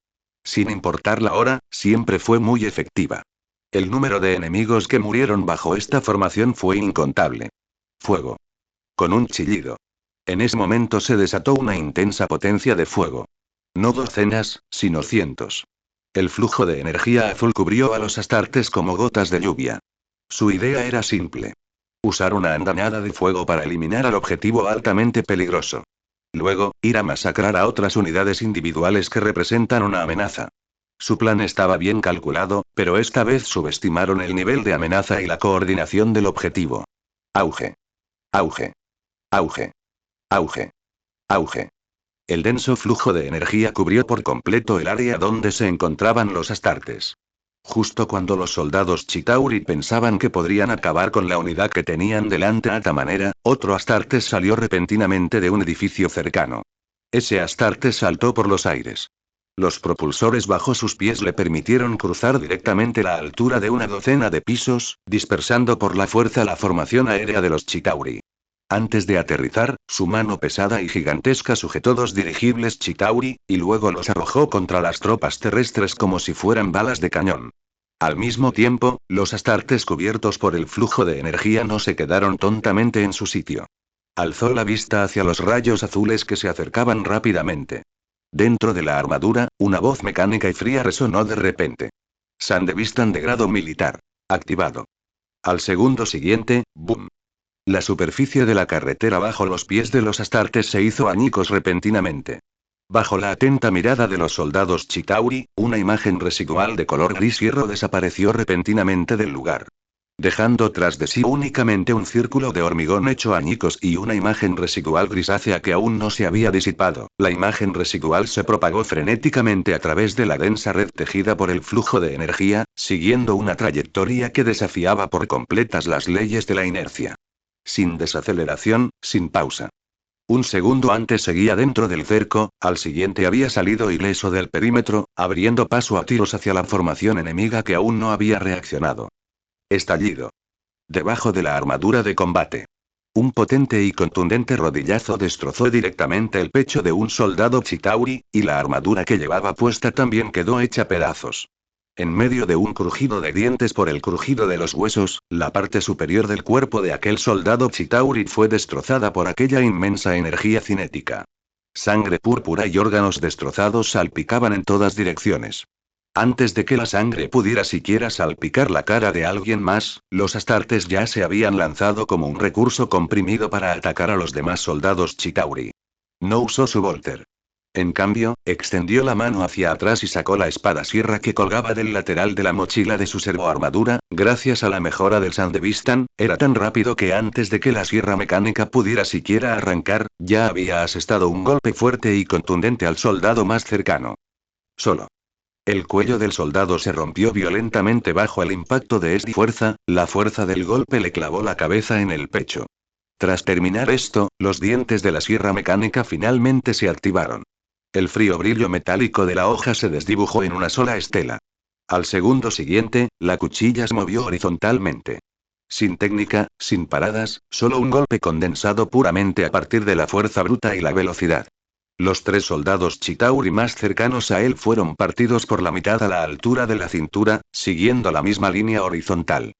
Sin importar la hora, siempre fue muy efectiva. El número de enemigos que murieron bajo esta formación fue incontable. Fuego. Con un chillido. En ese momento se desató una intensa potencia de fuego. No docenas, sino cientos. El flujo de energía azul cubrió a los Astartes como gotas de lluvia. Su idea era simple: usar una andanada de fuego para eliminar al objetivo altamente peligroso. Luego, ir a masacrar a otras unidades individuales que representan una amenaza. Su plan estaba bien calculado, pero esta vez subestimaron el nivel de amenaza y la coordinación del objetivo. Auge. Auge. Auge. Auge. Auge. El denso flujo de energía cubrió por completo el área donde se encontraban los Astartes. Justo cuando los soldados Chitauri pensaban que podrían acabar con la unidad que tenían delante a esta manera, otro Astartes salió repentinamente de un edificio cercano. Ese Astartes saltó por los aires. Los propulsores bajo sus pies le permitieron cruzar directamente la altura de una docena de pisos, dispersando por la fuerza la formación aérea de los Chitauri. Antes de aterrizar, su mano pesada y gigantesca sujetó 2 dirigibles Chitauri, y luego los arrojó contra las tropas terrestres como si fueran balas de cañón. Al mismo tiempo, los Astartes cubiertos por el flujo de energía no se quedaron tontamente en su sitio. Alzó la vista hacia los rayos azules que se acercaban rápidamente. Dentro de la armadura, una voz mecánica y fría resonó de repente. Sandevistan de grado militar. Activado. Al segundo siguiente, ¡boom! La superficie de la carretera bajo los pies de los Astartes se hizo añicos repentinamente. Bajo la atenta mirada de los soldados Chitauri, una imagen residual de color gris hierro desapareció repentinamente del lugar, dejando tras de sí únicamente un círculo de hormigón hecho añicos y una imagen residual grisácea que aún no se había disipado. La imagen residual se propagó frenéticamente a través de la densa red tejida por el flujo de energía, siguiendo una trayectoria que desafiaba por completas las leyes de la inercia. Sin desaceleración, sin pausa. Un segundo antes seguía dentro del cerco, al siguiente había salido ileso del perímetro, abriendo paso a tiros hacia la formación enemiga que aún no había reaccionado. Estallido. Debajo de la armadura de combate. Un potente y contundente rodillazo destrozó directamente el pecho de un soldado Chitauri, y la armadura que llevaba puesta también quedó hecha pedazos. En medio de un crujido de dientes por el crujido de los huesos, la parte superior del cuerpo de aquel soldado Chitauri fue destrozada por aquella inmensa energía cinética. Sangre púrpura y órganos destrozados salpicaban en todas direcciones. Antes de que la sangre pudiera siquiera salpicar la cara de alguien más, los astartes ya se habían lanzado como un recurso comprimido para atacar a los demás soldados Chitauri. No usó su volter. En cambio, extendió la mano hacia atrás y sacó la espada sierra que colgaba del lateral de la mochila de su servoarmadura. Gracias a la mejora del Sandevistan, era tan rápido que antes de que la sierra mecánica pudiera siquiera arrancar, ya había asestado un golpe fuerte y contundente al soldado más cercano. Solo. El cuello del soldado se rompió violentamente bajo el impacto de esta fuerza, la fuerza del golpe le clavó la cabeza en el pecho. Tras terminar esto, los dientes de la sierra mecánica finalmente se activaron. El frío brillo metálico de la hoja se desdibujó en una sola estela. Al segundo siguiente, la cuchilla se movió horizontalmente. Sin técnica, sin paradas, solo un golpe condensado puramente a partir de la fuerza bruta y la velocidad. Los 3 soldados Chitauri más cercanos a él fueron partidos por la mitad a la altura de la cintura, siguiendo la misma línea horizontal.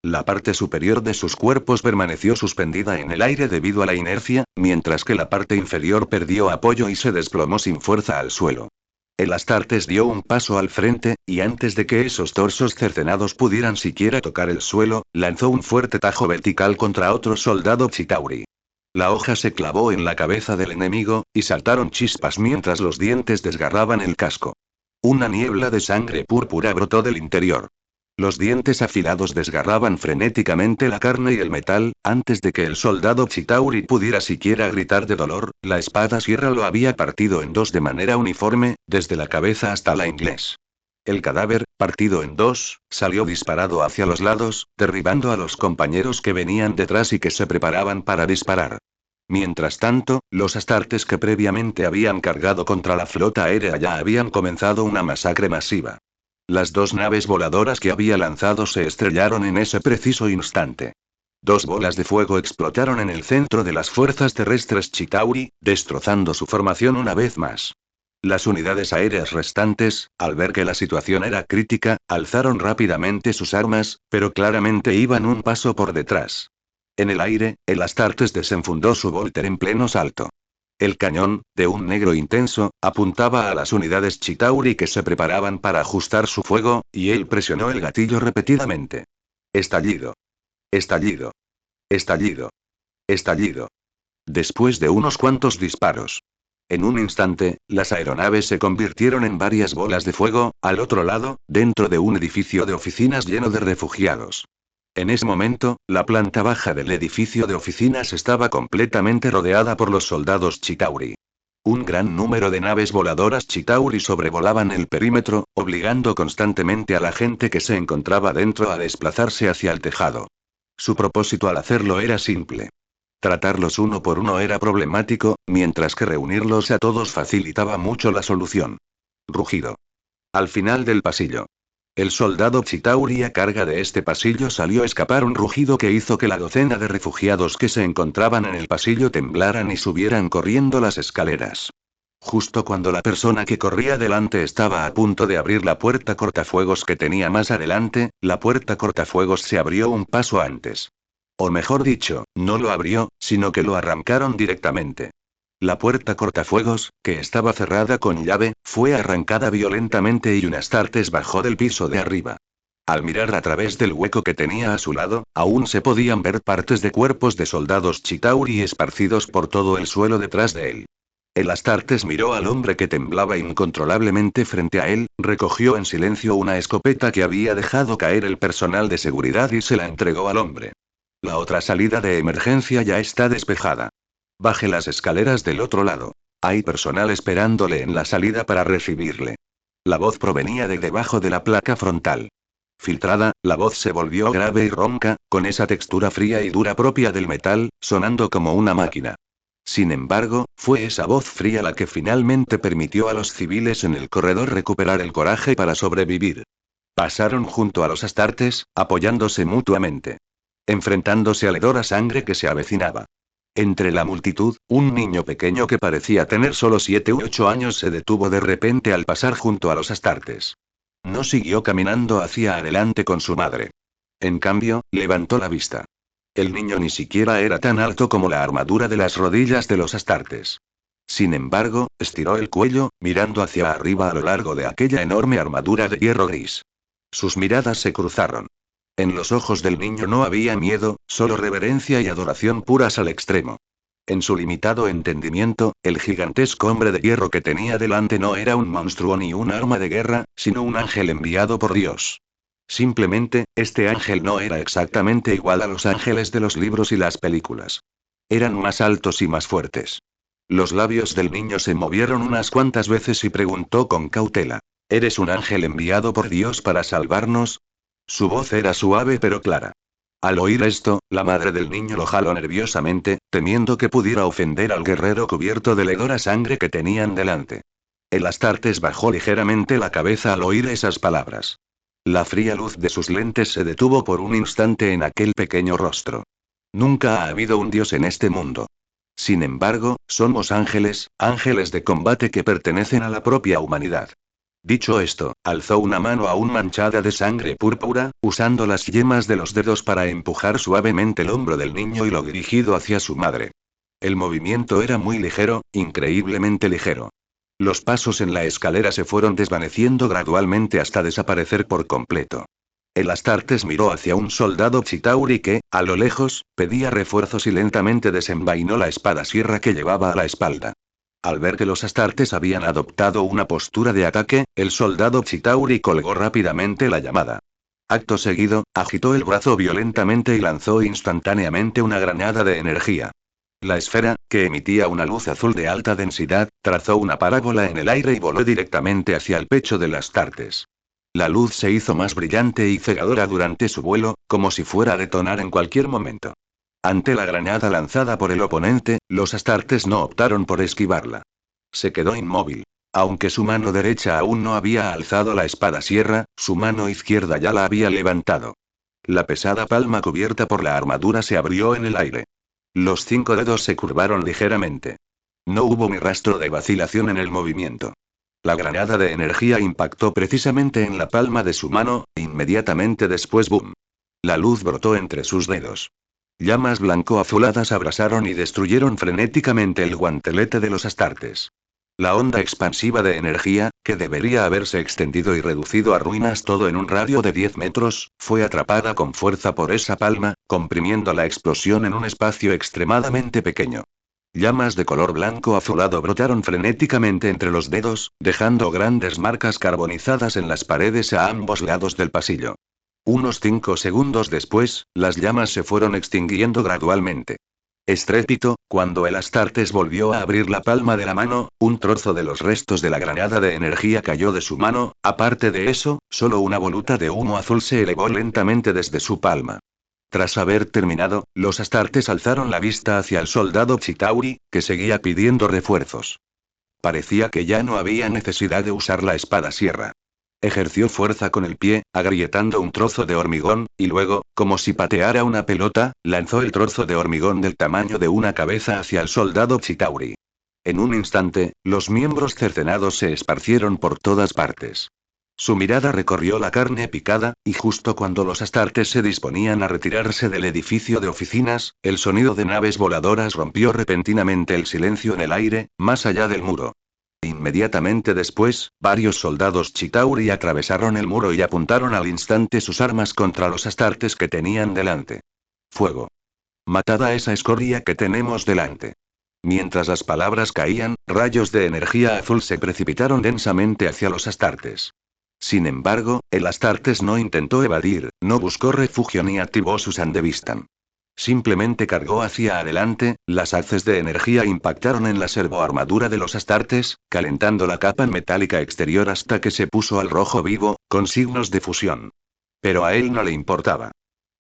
La parte superior de sus cuerpos permaneció suspendida en el aire debido a la inercia, mientras que la parte inferior perdió apoyo y se desplomó sin fuerza al suelo. El Astartes dio un paso al frente, y antes de que esos torsos cercenados pudieran siquiera tocar el suelo, lanzó un fuerte tajo vertical contra otro soldado Chitauri. La hoja se clavó en la cabeza del enemigo, y saltaron chispas mientras los dientes desgarraban el casco. Una niebla de sangre púrpura brotó del interior. Los dientes afilados desgarraban frenéticamente la carne y el metal. Antes de que el soldado Chitauri pudiera siquiera gritar de dolor, la espada sierra lo había partido en dos de manera uniforme, desde la cabeza hasta la inglés. El cadáver, partido en dos, salió disparado hacia los lados, derribando a los compañeros que venían detrás y que se preparaban para disparar. Mientras tanto, los astartes que previamente habían cargado contra la flota aérea ya habían comenzado una masacre masiva. Las 2 naves voladoras que había lanzado se estrellaron en ese preciso instante. 2 bolas de fuego explotaron en el centro de las fuerzas terrestres Chitauri, destrozando su formación una vez más. Las unidades aéreas restantes, al ver que la situación era crítica, alzaron rápidamente sus armas, pero claramente iban un paso por detrás. En el aire, el Astartes desenfundó su volter en pleno salto. El cañón, de un negro intenso, apuntaba a las unidades Chitauri que se preparaban para ajustar su fuego, y él presionó el gatillo repetidamente. Estallido. Estallido. Estallido. Estallido. Después de unos cuantos disparos. En un instante, las aeronaves se convirtieron en varias bolas de fuego, al otro lado, dentro de un edificio de oficinas lleno de refugiados. En ese momento, la planta baja del edificio de oficinas estaba completamente rodeada por los soldados Chitauri. Un gran número de naves voladoras Chitauri sobrevolaban el perímetro, obligando constantemente a la gente que se encontraba dentro a desplazarse hacia el tejado. Su propósito al hacerlo era simple. Tratarlos uno por uno era problemático, mientras que reunirlos a todos facilitaba mucho la solución. Rugido. Al final del pasillo. El soldado Chitauri a carga de este pasillo salió a escapar un rugido que hizo que la docena de refugiados que se encontraban en el pasillo temblaran y subieran corriendo las escaleras. Justo cuando la persona que corría delante estaba a punto de abrir la puerta cortafuegos que tenía más adelante, la puerta cortafuegos se abrió un paso antes. O mejor dicho, no lo abrió, sino que lo arrancaron directamente. La puerta cortafuegos, que estaba cerrada con llave, fue arrancada violentamente y un Astartes bajó del piso de arriba. Al mirar a través del hueco que tenía a su lado, aún se podían ver partes de cuerpos de soldados Chitauri esparcidos por todo el suelo detrás de él. El Astartes miró al hombre que temblaba incontrolablemente frente a él, recogió en silencio una escopeta que había dejado caer el personal de seguridad y se la entregó al hombre. La otra salida de emergencia ya está despejada. Baje las escaleras del otro lado. Hay personal esperándole en la salida para recibirle. La voz provenía de debajo de la placa frontal. Filtrada, la voz se volvió grave y ronca, con esa textura fría y dura propia del metal, sonando como una máquina. Sin embargo, fue esa voz fría la que finalmente permitió a los civiles en el corredor recuperar el coraje para sobrevivir. Pasaron junto a los Astartes, apoyándose mutuamente. Enfrentándose al hedor a sangre que se avecinaba. Entre la multitud, un niño pequeño que parecía tener solo 7 u 8 años se detuvo de repente al pasar junto a los Astartes. No siguió caminando hacia adelante con su madre. En cambio, levantó la vista. El niño ni siquiera era tan alto como la armadura de las rodillas de los Astartes. Sin embargo, estiró el cuello, mirando hacia arriba a lo largo de aquella enorme armadura de hierro gris. Sus miradas se cruzaron. En los ojos del niño no había miedo, solo reverencia y adoración puras al extremo. En su limitado entendimiento, el gigantesco hombre de hierro que tenía delante no era un monstruo ni un arma de guerra, sino un ángel enviado por Dios. Simplemente, este ángel no era exactamente igual a los ángeles de los libros y las películas. Eran más altos y más fuertes. Los labios del niño se movieron unas cuantas veces y preguntó con cautela: ¿Eres un ángel enviado por Dios para salvarnos? Su voz era suave pero clara. Al oír esto, la madre del niño lo jaló nerviosamente, temiendo que pudiera ofender al guerrero cubierto de hedor a sangre que tenían delante. El Astartes bajó ligeramente la cabeza al oír esas palabras. La fría luz de sus lentes se detuvo por un instante en aquel pequeño rostro. Nunca ha habido un dios en este mundo. Sin embargo, somos ángeles, ángeles de combate que pertenecen a la propia humanidad. Dicho esto, alzó una mano aún manchada de sangre púrpura, usando las yemas de los dedos para empujar suavemente el hombro del niño y lo dirigido hacia su madre. El movimiento era muy ligero, increíblemente ligero. Los pasos en la escalera se fueron desvaneciendo gradualmente hasta desaparecer por completo. El Astartes miró hacia un soldado Chitauri que, a lo lejos, pedía refuerzos y lentamente desenvainó la espada sierra que llevaba a la espalda. Al ver que los Astartes habían adoptado una postura de ataque, el soldado Chitauri colgó rápidamente la llamada. Acto seguido, agitó el brazo violentamente y lanzó instantáneamente una granada de energía. La esfera, que emitía una luz azul de alta densidad, trazó una parábola en el aire y voló directamente hacia el pecho del Astartes. La luz se hizo más brillante y cegadora durante su vuelo, como si fuera a detonar en cualquier momento. Ante la granada lanzada por el oponente, los Astartes no optaron por esquivarla. Se quedó inmóvil. Aunque su mano derecha aún no había alzado la espada sierra, su mano izquierda ya la había levantado. La pesada palma cubierta por la armadura se abrió en el aire. Los 5 dedos se curvaron ligeramente. No hubo ni rastro de vacilación en el movimiento. La granada de energía impactó precisamente en la palma de su mano, inmediatamente después ¡boom! La luz brotó entre sus dedos. Llamas blanco-azuladas abrasaron y destruyeron frenéticamente el guantelete de los Astartes. La onda expansiva de energía, que debería haberse extendido y reducido a ruinas todo en un radio de 10 metros, fue atrapada con fuerza por esa palma, comprimiendo la explosión en un espacio extremadamente pequeño. Llamas de color blanco azulado brotaron frenéticamente entre los dedos, dejando grandes marcas carbonizadas en las paredes a ambos lados del pasillo. Unos 5 segundos después, las llamas se fueron extinguiendo gradualmente. Estrépito, cuando el Astartes volvió a abrir la palma de la mano, un trozo de los restos de la granada de energía cayó de su mano, aparte de eso, solo una voluta de humo azul se elevó lentamente desde su palma. Tras haber terminado, los Astartes alzaron la vista hacia el soldado Chitauri, que seguía pidiendo refuerzos. Parecía que ya no había necesidad de usar la espada sierra. Ejerció fuerza con el pie, agrietando un trozo de hormigón, y luego, como si pateara una pelota, lanzó el trozo de hormigón del tamaño de una cabeza hacia el soldado Chitauri. En un instante, los miembros cercenados se esparcieron por todas partes. Su mirada recorrió la carne picada, y justo cuando los Astartes se disponían a retirarse del edificio de oficinas, el sonido de naves voladoras rompió repentinamente el silencio en el aire, más allá del muro. Inmediatamente después, varios soldados Chitauri atravesaron el muro y apuntaron al instante sus armas contra los Astartes que tenían delante. Fuego. Matad a esa escoria que tenemos delante. Mientras las palabras caían, rayos de energía azul se precipitaron densamente hacia los Astartes. Sin embargo, el Astartes no intentó evadir, no buscó refugio ni activó su Sandevistan. Simplemente cargó hacia adelante, las haces de energía impactaron en la servoarmadura de los Astartes, calentando la capa metálica exterior hasta que se puso al rojo vivo, con signos de fusión. Pero a él no le importaba.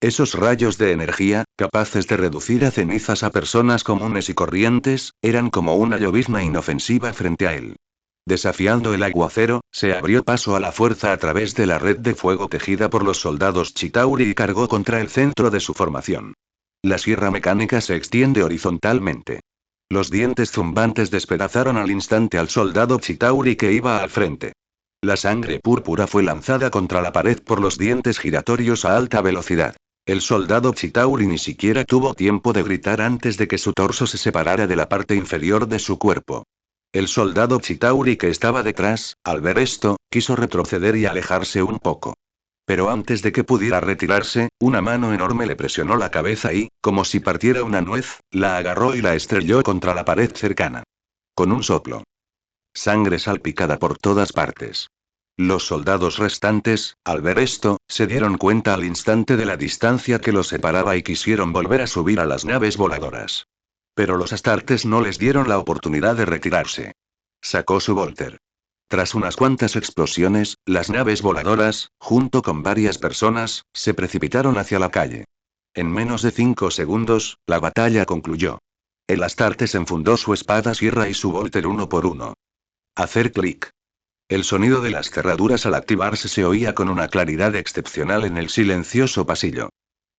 Esos rayos de energía, capaces de reducir a cenizas a personas comunes y corrientes, eran como una llovizna inofensiva frente a él. Desafiando el aguacero, se abrió paso a la fuerza a través de la red de fuego tejida por los soldados Chitauri y cargó contra el centro de su formación. La sierra mecánica se extiende horizontalmente. Los dientes zumbantes despedazaron al instante al soldado Chitauri que iba al frente. La sangre púrpura fue lanzada contra la pared por los dientes giratorios a alta velocidad. El soldado Chitauri ni siquiera tuvo tiempo de gritar antes de que su torso se separara de la parte inferior de su cuerpo. El soldado Chitauri que estaba detrás, al ver esto, quiso retroceder y alejarse un poco. Pero antes de que pudiera retirarse, una mano enorme le presionó la cabeza y, como si partiera una nuez, la agarró y la estrelló contra la pared cercana. Con un soplo. Sangre salpicada por todas partes. Los soldados restantes, al ver esto, se dieron cuenta al instante de la distancia que los separaba y quisieron volver a subir a las naves voladoras. Pero los astartes no les dieron la oportunidad de retirarse. Sacó su Volter. Tras unas cuantas explosiones, las naves voladoras, junto con varias personas, se precipitaron hacia la calle. En menos de 5 segundos, la batalla concluyó. El Astartes enfundó su espada sierra y su Volter uno por uno. Hacer clic. El sonido de las cerraduras al activarse se oía con una claridad excepcional en el silencioso pasillo.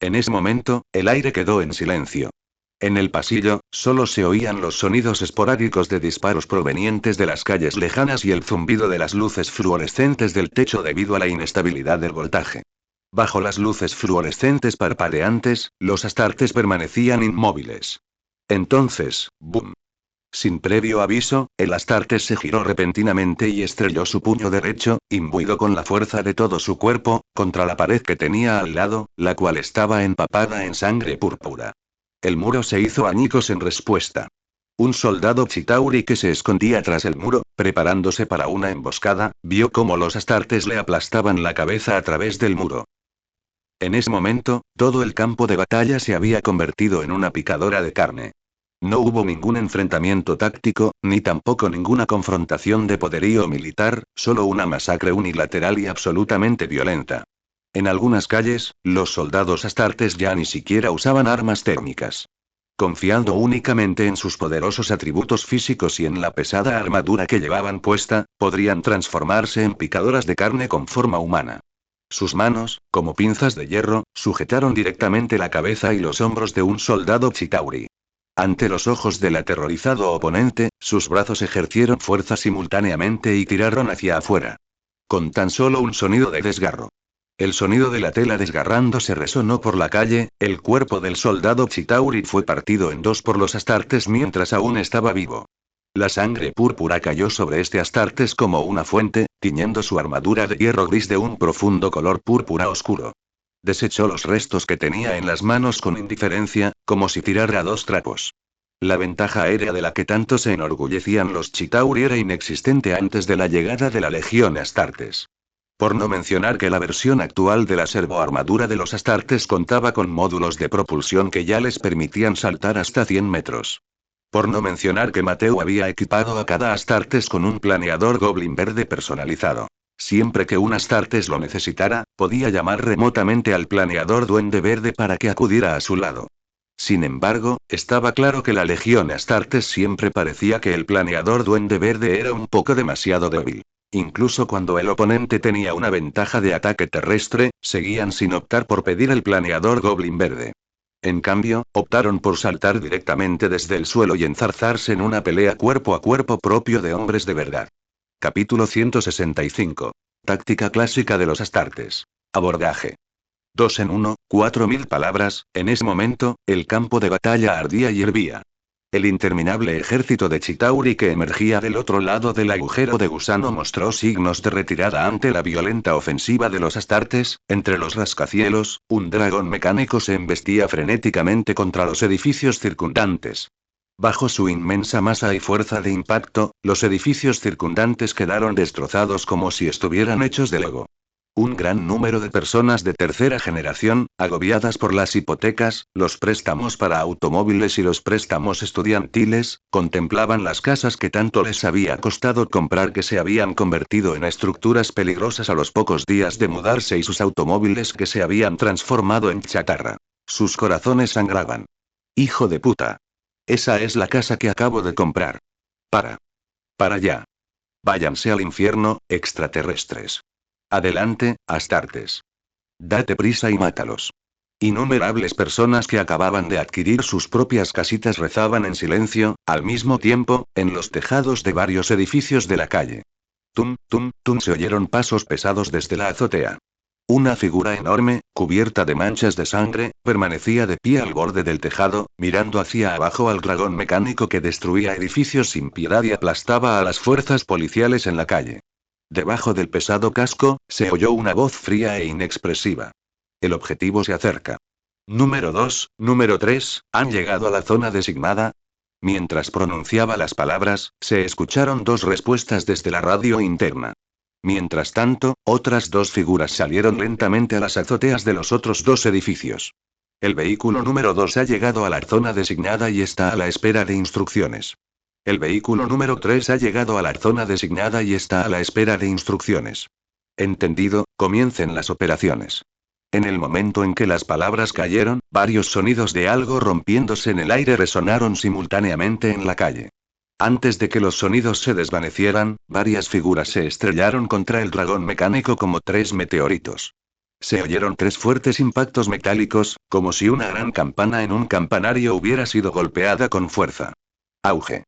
En ese momento, el aire quedó en silencio. En el pasillo, solo se oían los sonidos esporádicos de disparos provenientes de las calles lejanas y el zumbido de las luces fluorescentes del techo debido a la inestabilidad del voltaje. Bajo las luces fluorescentes parpadeantes, los astartes permanecían inmóviles. Entonces, ¡boom! Sin previo aviso, el astartes se giró repentinamente y estrelló su puño derecho, imbuido con la fuerza de todo su cuerpo, contra la pared que tenía al lado, la cual estaba empapada en sangre púrpura. El muro se hizo añicos en respuesta. Un soldado Chitauri que se escondía tras el muro, preparándose para una emboscada, vio cómo los astartes le aplastaban la cabeza a través del muro. En ese momento, todo el campo de batalla se había convertido en una picadora de carne. No hubo ningún enfrentamiento táctico, ni tampoco ninguna confrontación de poderío militar, solo una masacre unilateral y absolutamente violenta. En algunas calles, los soldados astartes ya ni siquiera usaban armas térmicas. Confiando únicamente en sus poderosos atributos físicos y en la pesada armadura que llevaban puesta, podrían transformarse en picadoras de carne con forma humana. Sus manos, como pinzas de hierro, sujetaron directamente la cabeza y los hombros de un soldado Chitauri. Ante los ojos del aterrorizado oponente, sus brazos ejercieron fuerza simultáneamente y tiraron hacia afuera. Con tan solo un sonido de desgarro. El sonido de la tela desgarrándose resonó por la calle, el cuerpo del soldado Chitauri fue partido en dos por los astartes mientras aún estaba vivo. La sangre púrpura cayó sobre este astartes como una fuente, tiñendo su armadura de hierro gris de un profundo color púrpura oscuro. Desechó los restos que tenía en las manos con indiferencia, como si tirara 2 trapos. La ventaja aérea de la que tanto se enorgullecían los Chitauri era inexistente antes de la llegada de la Legión Astartes. Por no mencionar que la versión actual de la servoarmadura de los Astartes contaba con módulos de propulsión que ya les permitían saltar hasta 100 metros. Por no mencionar que Mateo había equipado a cada Astartes con un planeador Goblin verde personalizado. Siempre que un Astartes lo necesitara, podía llamar remotamente al planeador Duende Verde para que acudiera a su lado. Sin embargo, estaba claro que la Legión Astartes siempre parecía que el planeador Duende Verde era un poco demasiado débil. Incluso cuando el oponente tenía una ventaja de ataque terrestre, seguían sin optar por pedir el planeador Goblin Verde. En cambio, optaron por saltar directamente desde el suelo y enzarzarse en una pelea cuerpo a cuerpo propio de hombres de verdad. Capítulo 165. Táctica clásica de los Astartes. Abordaje. 2 en 1, 4000 palabras. En ese momento, el campo de batalla ardía y hervía. El interminable ejército de Chitauri que emergía del otro lado del agujero de gusano mostró signos de retirada ante la violenta ofensiva de los Astartes. Entre los rascacielos, un dragón mecánico se embestía frenéticamente contra los edificios circundantes. Bajo su inmensa masa y fuerza de impacto, los edificios circundantes quedaron destrozados como si estuvieran hechos de Lego. Un gran número de personas de tercera generación, agobiadas por las hipotecas, los préstamos para automóviles y los préstamos estudiantiles, contemplaban las casas que tanto les había costado comprar que se habían convertido en estructuras peligrosas a los pocos días de mudarse y sus automóviles que se habían transformado en chatarra. Sus corazones sangraban. ¡Hijo de puta! Esa es la casa que acabo de comprar. Para allá. Váyanse al infierno, extraterrestres. Adelante, Astartes. Date prisa y mátalos. Innumerables personas que acababan de adquirir sus propias casitas rezaban en silencio, al mismo tiempo, en los tejados de varios edificios de la calle. Tum, tum, tum se oyeron pasos pesados desde la azotea. Una figura enorme, cubierta de manchas de sangre, permanecía de pie al borde del tejado, mirando hacia abajo al dragón mecánico que destruía edificios sin piedad y aplastaba a las fuerzas policiales en la calle. Debajo del pesado casco, se oyó una voz fría e inexpresiva. El objetivo se acerca. Número 2, número 3, ¿han llegado a la zona designada? Mientras pronunciaba las palabras, se escucharon dos respuestas desde la radio interna. Mientras tanto, otras dos figuras salieron lentamente a las azoteas de los otros dos edificios. El vehículo número 2 ha llegado a la zona designada y está a la espera de instrucciones. El vehículo número 3 ha llegado a la zona designada y está a la espera de instrucciones. Entendido, comiencen las operaciones. En el momento en que las palabras cayeron, varios sonidos de algo rompiéndose en el aire resonaron simultáneamente en la calle. Antes de que los sonidos se desvanecieran, varias figuras se estrellaron contra el dragón mecánico como tres meteoritos. Se oyeron tres fuertes impactos metálicos, como si una gran campana en un campanario hubiera sido golpeada con fuerza. Auge.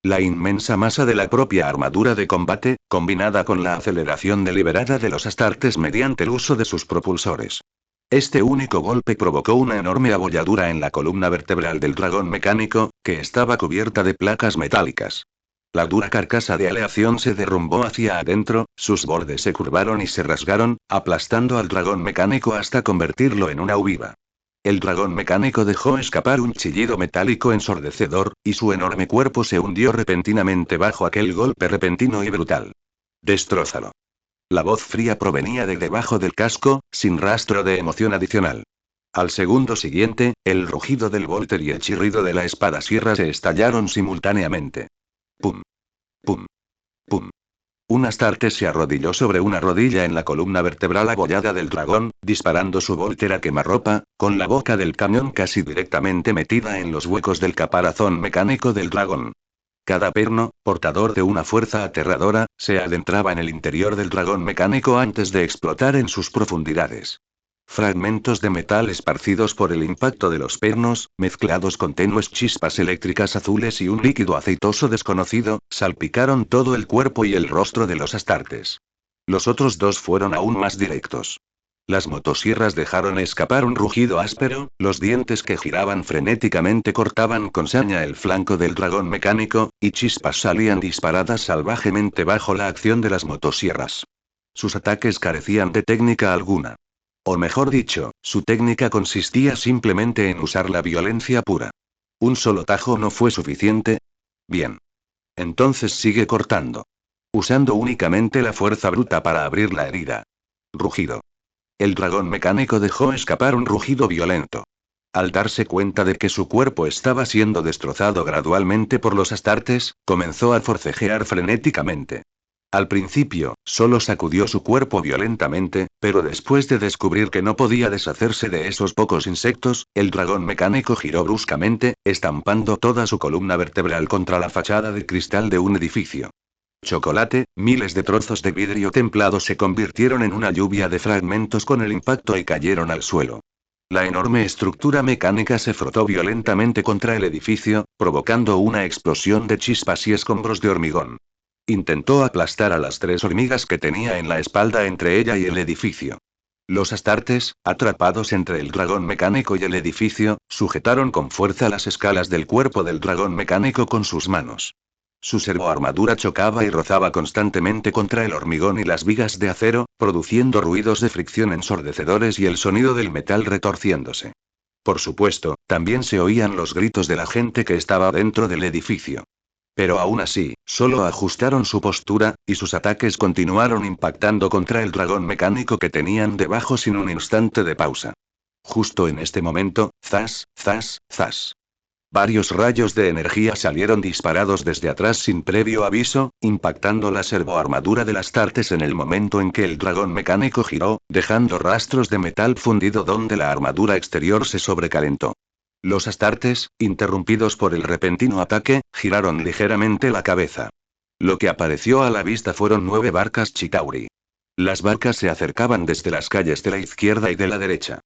La inmensa masa de la propia armadura de combate, combinada con la aceleración deliberada de los Astartes mediante el uso de sus propulsores. Este único golpe provocó una enorme abolladura en la columna vertebral del dragón mecánico, que estaba cubierta de placas metálicas. La dura carcasa de aleación se derrumbó hacia adentro, sus bordes se curvaron y se rasgaron, aplastando al dragón mecánico hasta convertirlo en una uviva. El dragón mecánico dejó escapar un chillido metálico ensordecedor, y su enorme cuerpo se hundió repentinamente bajo aquel golpe repentino y brutal. «Destrózalo». La voz fría provenía de debajo del casco, sin rastro de emoción adicional. Al segundo siguiente, el rugido del Volter y el chirrido de la espada sierra se estallaron simultáneamente. Pum. Pum. Pum. Un Astarte se arrodilló sobre una rodilla en la columna vertebral abollada del dragón, disparando su Volter a quemarropa, con la boca del cañón casi directamente metida en los huecos del caparazón mecánico del dragón. Cada perno, portador de una fuerza aterradora, se adentraba en el interior del dragón mecánico antes de explotar en sus profundidades. Fragmentos de metal esparcidos por el impacto de los pernos, mezclados con tenues chispas eléctricas azules y un líquido aceitoso desconocido, salpicaron todo el cuerpo y el rostro de los Astartes. Los otros dos fueron aún más directos. Las motosierras dejaron escapar un rugido áspero, los dientes que giraban frenéticamente cortaban con saña el flanco del dragón mecánico, y chispas salían disparadas salvajemente bajo la acción de las motosierras. Sus ataques carecían de técnica alguna. O mejor dicho, su técnica consistía simplemente en usar la violencia pura. ¿Un solo tajo no fue suficiente? Bien. Entonces sigue cortando. Usando únicamente la fuerza bruta para abrir la herida. Rugido. El dragón mecánico dejó escapar un rugido violento. Al darse cuenta de que su cuerpo estaba siendo destrozado gradualmente por los Astartes, comenzó a forcejear frenéticamente. Al principio, solo sacudió su cuerpo violentamente, pero después de descubrir que no podía deshacerse de esos pocos insectos, el dragón mecánico giró bruscamente, estampando toda su columna vertebral contra la fachada de cristal de un edificio. Chocolate, miles de trozos de vidrio templado se convirtieron en una lluvia de fragmentos con el impacto y cayeron al suelo. La enorme estructura mecánica se frotó violentamente contra el edificio, provocando una explosión de chispas y escombros de hormigón. Intentó aplastar a las tres hormigas que tenía en la espalda entre ella y el edificio. Los Astartes, atrapados entre el dragón mecánico y el edificio, sujetaron con fuerza las escalas del cuerpo del dragón mecánico con sus manos. Su servoarmadura chocaba y rozaba constantemente contra el hormigón y las vigas de acero, produciendo ruidos de fricción ensordecedores y el sonido del metal retorciéndose. Por supuesto, también se oían los gritos de la gente que estaba dentro del edificio. Pero aún así, solo ajustaron su postura, y sus ataques continuaron impactando contra el dragón mecánico que tenían debajo sin un instante de pausa. Justo en este momento, zas, zas, zas. Varios rayos de energía salieron disparados desde atrás sin previo aviso, impactando la servoarmadura de las Astartes en el momento en que el dragón mecánico giró, dejando rastros de metal fundido donde la armadura exterior se sobrecalentó. Los Astartes, interrumpidos por el repentino ataque, giraron ligeramente la cabeza. Lo que apareció a la vista fueron 9 barcas Chitauri. Las barcas se acercaban desde las calles de la izquierda y de la derecha.